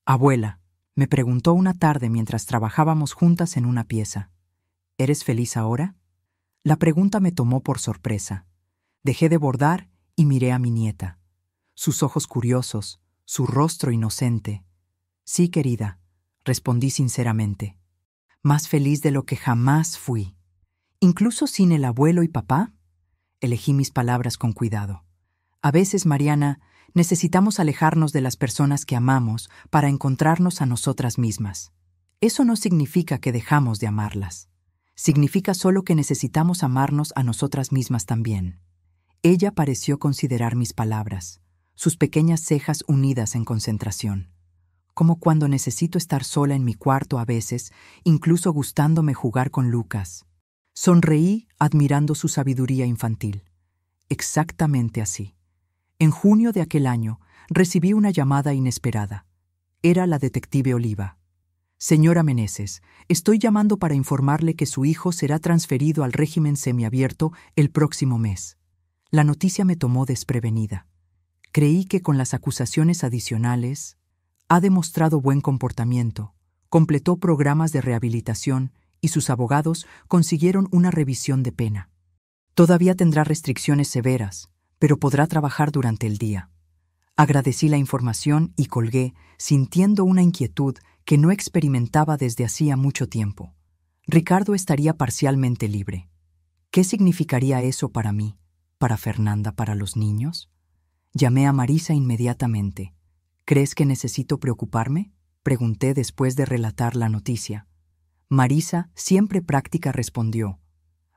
Abuela, me preguntó una tarde mientras trabajábamos juntas en una pieza. ¿Eres feliz ahora? La pregunta me tomó por sorpresa. Dejé de bordar y miré a mi nieta. Sus ojos curiosos, su rostro inocente. Sí, querida, respondí sinceramente. Más feliz de lo que jamás fui. ¿Incluso sin el abuelo y papá? Elegí mis palabras con cuidado. A veces, Mariana, necesitamos alejarnos de las personas que amamos para encontrarnos a nosotras mismas. Eso no significa que dejamos de amarlas. Significa solo que necesitamos amarnos a nosotras mismas también. Ella pareció considerar mis palabras, sus pequeñas cejas unidas en concentración. Como cuando necesito estar sola en mi cuarto a veces, incluso gustándome jugar con Lucas. Sonreí admirando su sabiduría infantil. Exactamente así. En junio de aquel año, recibí una llamada inesperada. Era la detective Oliva. Señora Meneses, estoy llamando para informarle que su hijo será transferido al régimen semiabierto el próximo mes. La noticia me tomó desprevenida. Creí que con las acusaciones adicionales, ha demostrado buen comportamiento, completó programas de rehabilitación y sus abogados consiguieron una revisión de pena. Todavía tendrá restricciones severas, pero podrá trabajar durante el día. Agradecí la información y colgué, sintiendo una inquietud que no experimentaba desde hacía mucho tiempo. Ricardo estaría parcialmente libre. ¿Qué significaría eso para mí, para Fernanda, para los niños? Llamé a Marisa inmediatamente. ¿Crees que necesito preocuparme?, pregunté después de relatar la noticia. Marisa, siempre práctica, respondió: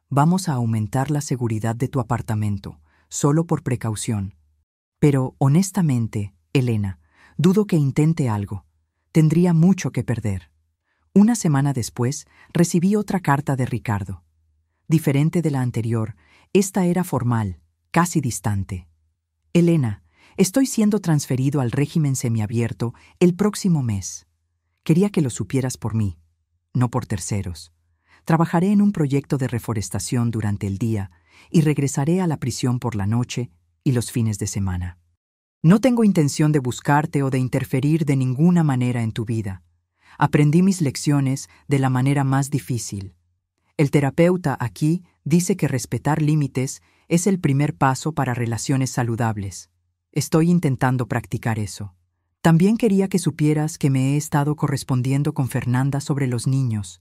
Vamos a aumentar la seguridad de tu apartamento, solo por precaución. Pero, honestamente, Elena, dudo que intente algo. Tendría mucho que perder. Una semana después, recibí otra carta de Ricardo. Diferente de la anterior, esta era formal, casi distante. Elena, estoy siendo transferido al régimen semiabierto el próximo mes. Quería que lo supieras por mí, no por terceros. Trabajaré en un proyecto de reforestación durante el día y regresaré a la prisión por la noche y los fines de semana. No tengo intención de buscarte o de interferir de ninguna manera en tu vida. Aprendí mis lecciones de la manera más difícil. El terapeuta aquí dice que respetar límites es el primer paso para relaciones saludables. Estoy intentando practicar eso. También quería que supieras que me he estado correspondiendo con Fernanda sobre los niños.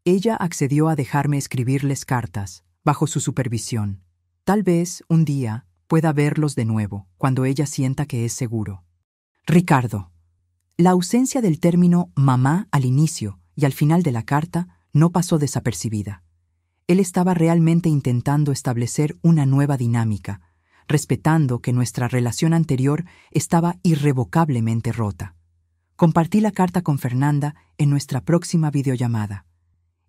Ella accedió a dejarme escribirles cartas, bajo su supervisión. Tal vez, un día, pueda verlos de nuevo, cuando ella sienta que es seguro. Ricardo. La ausencia del término mamá al inicio y al final de la carta no pasó desapercibida. Él estaba realmente intentando establecer una nueva dinámica, respetando que nuestra relación anterior estaba irrevocablemente rota. Compartí la carta con Fernanda en nuestra próxima videollamada.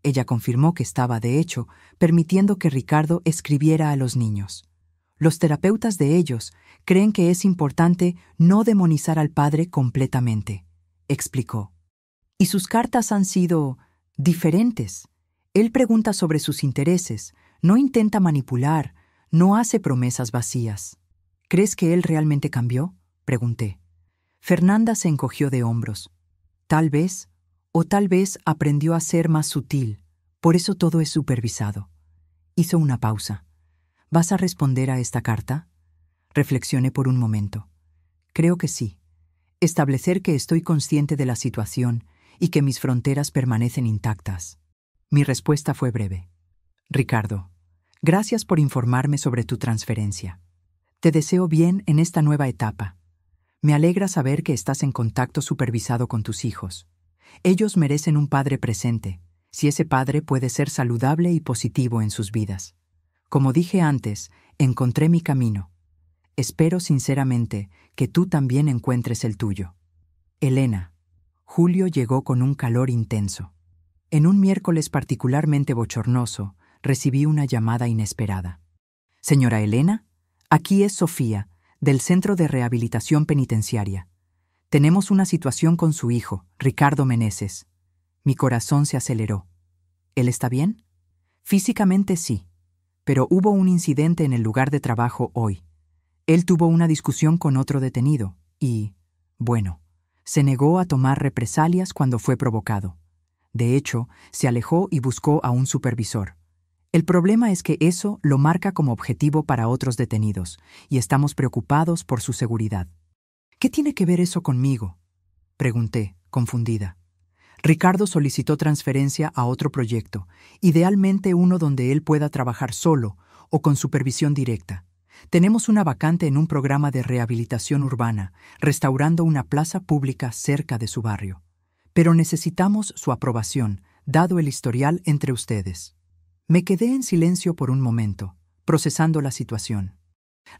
Ella confirmó que estaba, de hecho, permitiendo que Ricardo escribiera a los niños. Los terapeutas de ellos creen que es importante no demonizar al padre completamente, explicó. Y sus cartas han sido diferentes. Él pregunta sobre sus intereses, no intenta manipular, no hace promesas vacías. ¿Crees que él realmente cambió?, pregunté. Fernanda se encogió de hombros. Tal vez aprendió a ser más sutil, por eso todo es supervisado. Hizo una pausa. ¿Vas a responder a esta carta? Reflexioné por un momento. Creo que sí. Establecer que estoy consciente de la situación y que mis fronteras permanecen intactas. Mi respuesta fue breve. Ricardo, gracias por informarme sobre tu transferencia. Te deseo bien en esta nueva etapa. Me alegra saber que estás en contacto supervisado con tus hijos. Ellos merecen un padre presente, si ese padre puede ser saludable y positivo en sus vidas. Como dije antes, encontré mi camino. Espero sinceramente que tú también encuentres el tuyo. Elena. Julio llegó con un calor intenso. En un miércoles particularmente bochornoso, recibí una llamada inesperada. Señora Elena, aquí es Sofía, del Centro de Rehabilitación Penitenciaria. Tenemos una situación con su hijo, Ricardo Meneses. Mi corazón se aceleró. ¿Él está bien? Físicamente sí, pero hubo un incidente en el lugar de trabajo hoy. Él tuvo una discusión con otro detenido y, bueno, se negó a tomar represalias cuando fue provocado. De hecho, se alejó y buscó a un supervisor. El problema es que eso lo marca como objetivo para otros detenidos, y estamos preocupados por su seguridad. ¿Qué tiene que ver eso conmigo?, pregunté, confundida. Ricardo solicitó transferencia a otro proyecto, idealmente uno donde él pueda trabajar solo o con supervisión directa. Tenemos una vacante en un programa de rehabilitación urbana, restaurando una plaza pública cerca de su barrio. Pero necesitamos su aprobación, dado el historial entre ustedes. Me quedé en silencio por un momento, procesando la situación.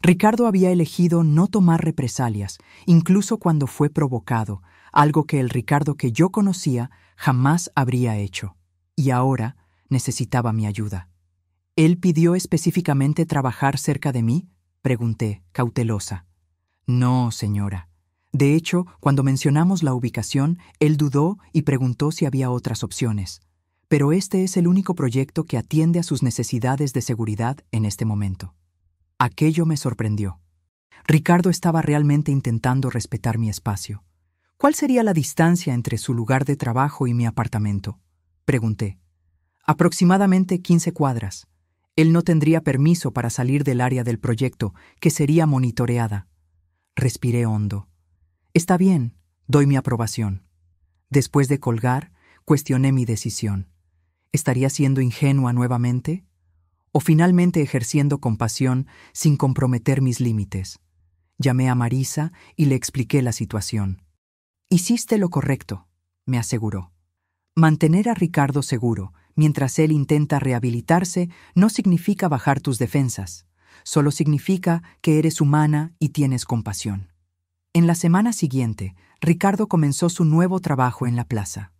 Ricardo había elegido no tomar represalias, incluso cuando fue provocado, algo que el Ricardo que yo conocía jamás habría hecho. Y ahora necesitaba mi ayuda. ¿Él pidió específicamente trabajar cerca de mí?, pregunté, cautelosa. No, señora. De hecho, cuando mencionamos la ubicación, él dudó y preguntó si había otras opciones. Pero este es el único proyecto que atiende a sus necesidades de seguridad en este momento. Aquello me sorprendió. Ricardo estaba realmente intentando respetar mi espacio. ¿Cuál sería la distancia entre su lugar de trabajo y mi apartamento?, pregunté. Aproximadamente 15 cuadras. Él no tendría permiso para salir del área del proyecto, que sería monitoreada. Respiré hondo. Está bien, doy mi aprobación. Después de colgar, cuestioné mi decisión. ¿Estaría siendo ingenua nuevamente? ¿O finalmente ejerciendo compasión sin comprometer mis límites? Llamé a Marisa y le expliqué la situación. Hiciste lo correcto, me aseguró. Mantener a Ricardo seguro mientras él intenta rehabilitarse no significa bajar tus defensas, solo significa que eres humana y tienes compasión. En la semana siguiente, Ricardo comenzó su nuevo trabajo en la plaza.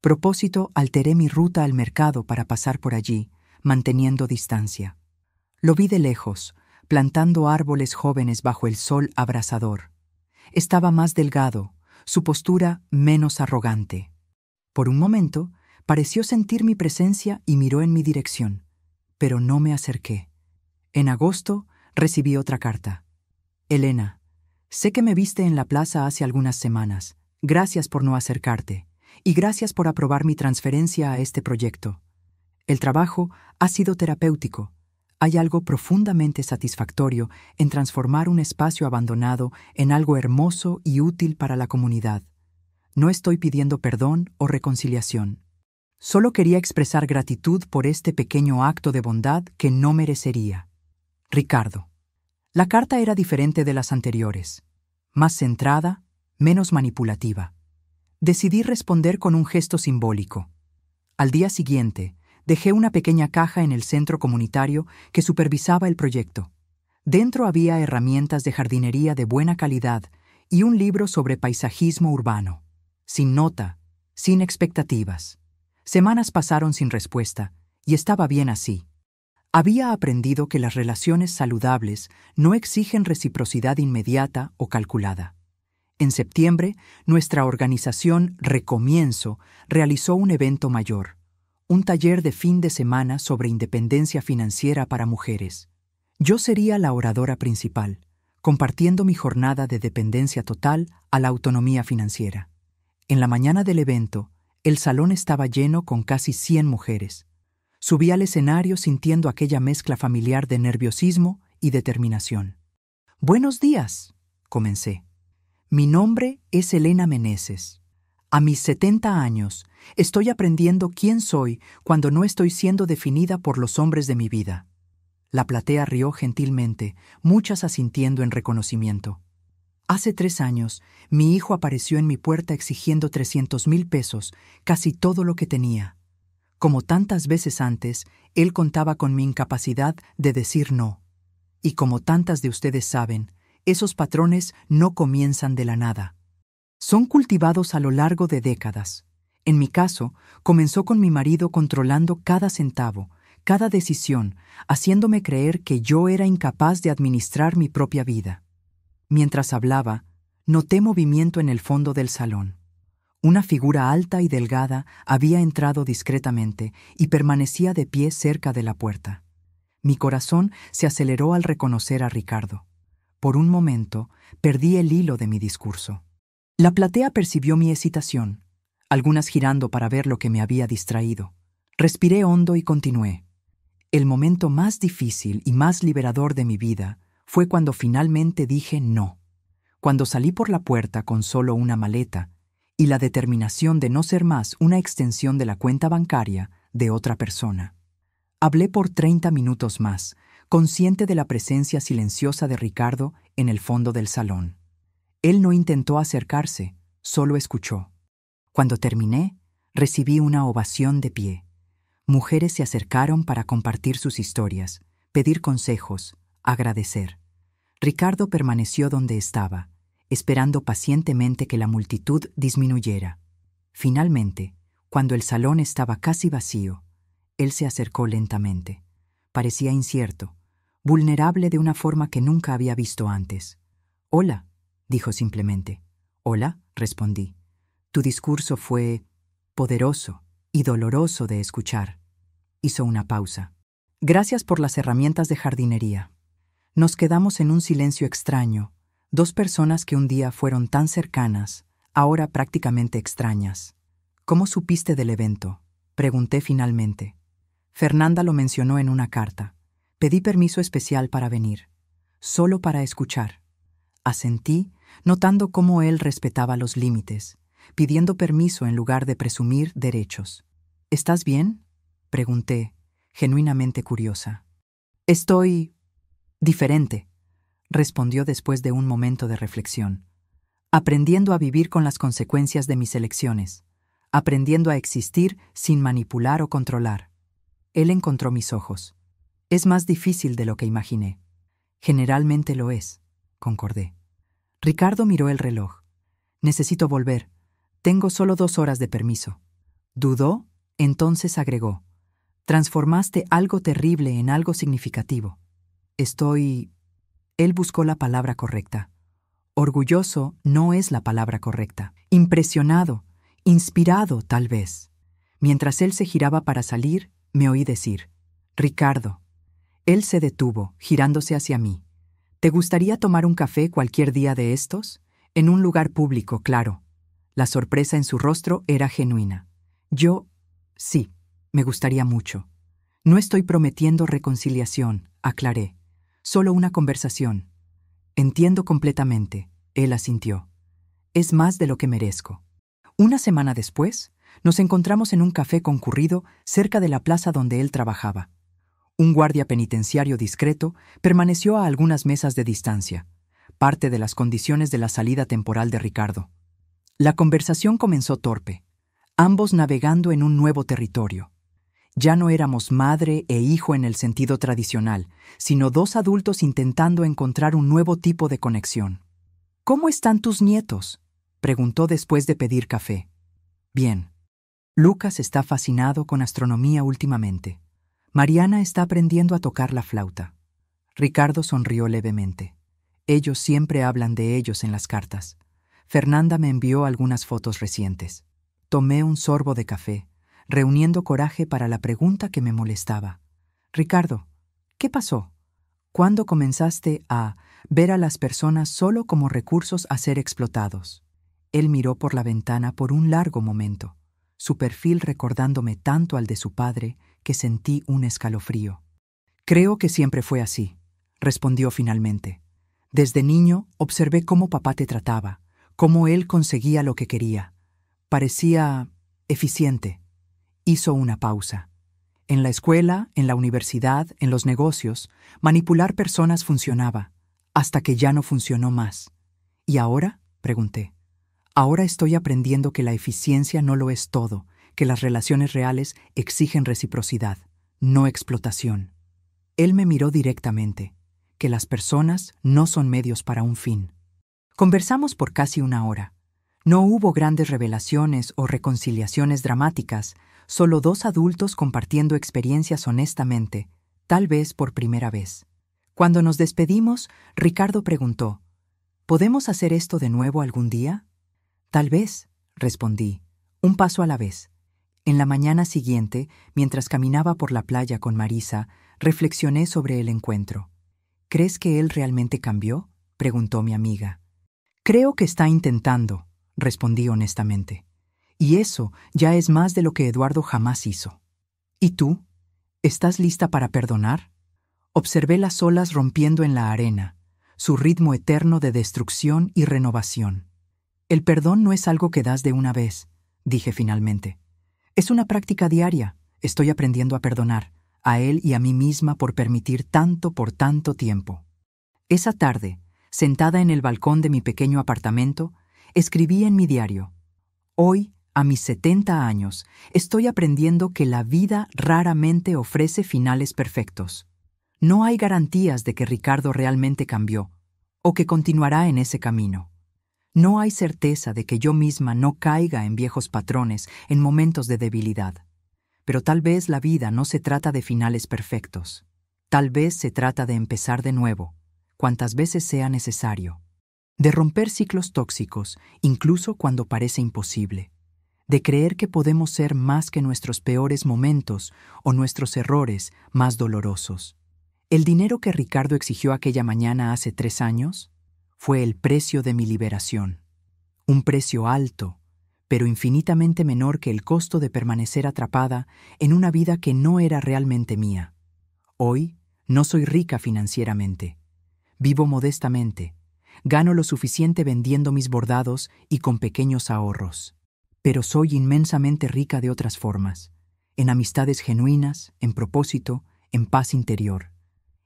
Propósito, alteré mi ruta al mercado para pasar por allí, manteniendo distancia. Lo vi de lejos, plantando árboles jóvenes bajo el sol abrasador. Estaba más delgado, su postura menos arrogante. Por un momento, pareció sentir mi presencia y miró en mi dirección, pero no me acerqué. En agosto, recibí otra carta. Elena, sé que me viste en la plaza hace algunas semanas. Gracias por no acercarte, y gracias por aprobar mi transferencia a este proyecto. El trabajo ha sido terapéutico. Hay algo profundamente satisfactorio en transformar un espacio abandonado en algo hermoso y útil para la comunidad. No estoy pidiendo perdón o reconciliación. Solo quería expresar gratitud por este pequeño acto de bondad que no merecería. Ricardo. La carta era diferente de las anteriores. Más centrada, menos manipulativa. Decidí responder con un gesto simbólico. Al día siguiente, dejé una pequeña caja en el centro comunitario que supervisaba el proyecto. Dentro había herramientas de jardinería de buena calidad y un libro sobre paisajismo urbano. Sin nota, sin expectativas. Semanas pasaron sin respuesta, y estaba bien así. Había aprendido que las relaciones saludables no exigen reciprocidad inmediata o calculada. En septiembre, nuestra organización Recomienzo realizó un evento mayor, un taller de fin de semana sobre independencia financiera para mujeres. Yo sería la oradora principal, compartiendo mi jornada de dependencia total a la autonomía financiera. En la mañana del evento, el salón estaba lleno con casi 100 mujeres. Subí al escenario sintiendo aquella mezcla familiar de nerviosismo y determinación. «Buenos días», comencé. «Mi nombre es Elena Meneses. A mis 70 años, estoy aprendiendo quién soy cuando no estoy siendo definida por los hombres de mi vida». La platea rió gentilmente, muchas asintiendo en reconocimiento. Hace 3 años, mi hijo apareció en mi puerta exigiendo 300,000 pesos, casi todo lo que tenía. Como tantas veces antes, él contaba con mi incapacidad de decir no. Y como tantas de ustedes saben, esos patrones no comienzan de la nada. Son cultivados a lo largo de décadas. En mi caso, comenzó con mi marido controlando cada centavo, cada decisión, haciéndome creer que yo era incapaz de administrar mi propia vida. Mientras hablaba, noté movimiento en el fondo del salón. Una figura alta y delgada había entrado discretamente y permanecía de pie cerca de la puerta. Mi corazón se aceleró al reconocer a Ricardo. Por un momento, perdí el hilo de mi discurso. La platea percibió mi hesitación, algunas girando para ver lo que me había distraído. Respiré hondo y continué. El momento más difícil y más liberador de mi vida fue cuando finalmente dije no. Cuando salí por la puerta con solo una maleta y la determinación de no ser más una extensión de la cuenta bancaria de otra persona. Hablé por 30 minutos más, consciente de la presencia silenciosa de Ricardo en el fondo del salón. Él no intentó acercarse, solo escuchó. Cuando terminé, recibí una ovación de pie. Mujeres se acercaron para compartir sus historias, pedir consejos, agradecer. Ricardo permaneció donde estaba, esperando pacientemente que la multitud disminuyera. Finalmente, cuando el salón estaba casi vacío, él se acercó lentamente. Parecía incierto, vulnerable de una forma que nunca había visto antes. «Hola», dijo simplemente. «Hola», respondí. «Tu discurso fue poderoso y doloroso de escuchar». Hizo una pausa. «Gracias por las herramientas de jardinería». Nos quedamos en un silencio extraño, dos personas que un día fueron tan cercanas, ahora prácticamente extrañas. «¿Cómo supiste del evento?», pregunté finalmente. «Fernanda lo mencionó en una carta. Pedí permiso especial para venir, solo para escuchar». Asentí, notando cómo él respetaba los límites, pidiendo permiso en lugar de presumir derechos. «¿Estás bien?», pregunté, genuinamente curiosa. «Estoy diferente», respondió después de un momento de reflexión. «Aprendiendo a vivir con las consecuencias de mis elecciones, aprendiendo a existir sin manipular o controlar». Él encontró mis ojos. «Es más difícil de lo que imaginé». «Generalmente lo es», concordé. Ricardo miró el reloj. «Necesito volver. Tengo solo 2 horas de permiso». Dudó, entonces agregó. «Transformaste algo terrible en algo significativo. Estoy...». Él buscó la palabra correcta. Orgulloso no es la palabra correcta. Impresionado, inspirado tal vez. Mientras él se giraba para salir, me oí decir, «Ricardo». Él se detuvo, girándose hacia mí. «¿Te gustaría tomar un café cualquier día de estos? En un lugar público, claro». La sorpresa en su rostro era genuina. Yo, sí, me gustaría mucho. «No estoy prometiendo reconciliación», aclaré. «Solo una conversación». «Entiendo completamente», él asintió. «Es más de lo que merezco». Una semana después, nos encontramos en un café concurrido cerca de la plaza donde él trabajaba. Un guardia penitenciario discreto permaneció a algunas mesas de distancia, parte de las condiciones de la salida temporal de Ricardo. La conversación comenzó torpe, ambos navegando en un nuevo territorio. Ya no éramos madre e hijo en el sentido tradicional, sino 2 adultos intentando encontrar un nuevo tipo de conexión. «¿Cómo están tus nietos?», preguntó después de pedir café. «Bien. Lucas está fascinado con astronomía últimamente. Mariana está aprendiendo a tocar la flauta». Ricardo sonrió levemente. «Ellos siempre hablan de ellos en las cartas. Fernanda me envió algunas fotos recientes». Tomé un sorbo de café, reuniendo coraje para la pregunta que me molestaba. «Ricardo, ¿qué pasó? ¿Cuándo comenzaste a ver a las personas solo como recursos a ser explotados. Él miró por la ventana por un largo momento, su perfil recordándome tanto al de su padre que sentí un escalofrío. Creo que siempre fue así, respondió finalmente. Desde niño observé cómo papá te trataba, cómo él conseguía lo que quería. Parecía eficiente. Hizo una pausa. En la escuela, en la universidad, en los negocios, manipular personas funcionaba, hasta que ya no funcionó más. ¿Y ahora?, pregunté. Ahora estoy aprendiendo que la eficiencia no lo es todo, que las relaciones reales exigen reciprocidad, no explotación. Él me miró directamente, que las personas no son medios para un fin. Conversamos por casi una hora. No hubo grandes revelaciones o reconciliaciones dramáticas, solo dos adultos compartiendo experiencias honestamente, tal vez por primera vez. Cuando nos despedimos, Ricardo preguntó, ¿podemos hacer esto de nuevo algún día? Tal vez, respondí, un paso a la vez. En la mañana siguiente, mientras caminaba por la playa con Marisa, reflexioné sobre el encuentro. ¿Crees que él realmente cambió?, preguntó mi amiga. Creo que está intentando, respondí honestamente. Y eso ya es más de lo que Eduardo jamás hizo. ¿Y tú? ¿Estás lista para perdonar? Observé las olas rompiendo en la arena, su ritmo eterno de destrucción y renovación. El perdón no es algo que das de una vez, dije finalmente. Es una práctica diaria. Estoy aprendiendo a perdonar, a él y a mí misma por permitir tanto por tanto tiempo. Esa tarde, sentada en el balcón de mi pequeño apartamento, escribí en mi diario: hoy, a mis 70 años, estoy aprendiendo que la vida raramente ofrece finales perfectos. No hay garantías de que Ricardo realmente cambió, o que continuará en ese camino. No hay certeza de que yo misma no caiga en viejos patrones en momentos de debilidad. Pero tal vez la vida no se trata de finales perfectos. Tal vez se trata de empezar de nuevo, cuantas veces sea necesario. De romper ciclos tóxicos, incluso cuando parece imposible. De creer que podemos ser más que nuestros peores momentos o nuestros errores más dolorosos. El dinero que Ricardo exigió aquella mañana hace 3 años fue el precio de mi liberación. Un precio alto, pero infinitamente menor que el costo de permanecer atrapada en una vida que no era realmente mía. Hoy no soy rica financieramente. Vivo modestamente. Gano lo suficiente vendiendo mis bordados y con pequeños ahorros. Pero soy inmensamente rica de otras formas. En amistades genuinas, en propósito, en paz interior.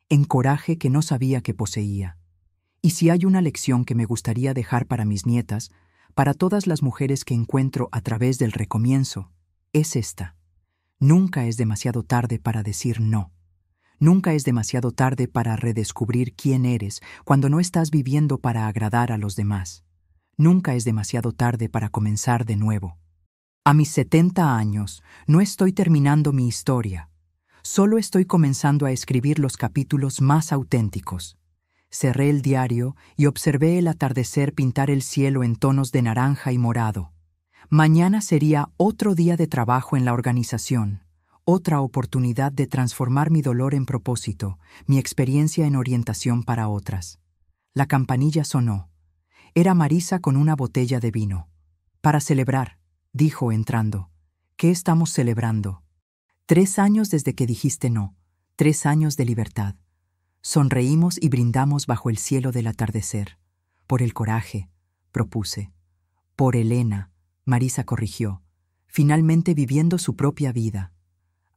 En coraje que no sabía que poseía. Y si hay una lección que me gustaría dejar para mis nietas, para todas las mujeres que encuentro a través del recomienzo, es esta. Nunca es demasiado tarde para decir no. Nunca es demasiado tarde para redescubrir quién eres cuando no estás viviendo para agradar a los demás. Nunca es demasiado tarde para comenzar de nuevo. A mis 70 años, no estoy terminando mi historia. Solo estoy comenzando a escribir los capítulos más auténticos. Cerré el diario y observé el atardecer pintar el cielo en tonos de naranja y morado. Mañana sería otro día de trabajo en la organización, otra oportunidad de transformar mi dolor en propósito, mi experiencia en orientación para otras. La campanilla sonó. Era Marisa con una botella de vino. Para celebrar, dijo entrando. ¿Qué estamos celebrando? 3 años desde que dijiste no, 3 años de libertad. Sonreímos y brindamos bajo el cielo del atardecer. Por el coraje, propuse. Por Elena, Marisa corrigió, finalmente viviendo su propia vida.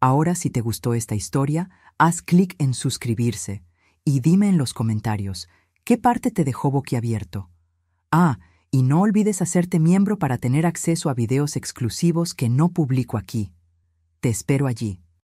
Ahora, si te gustó esta historia, haz clic en suscribirse y dime en los comentarios qué parte te dejó boquiabierto. Y no olvides hacerte miembro para tener acceso a videos exclusivos que no publico aquí. Te espero allí.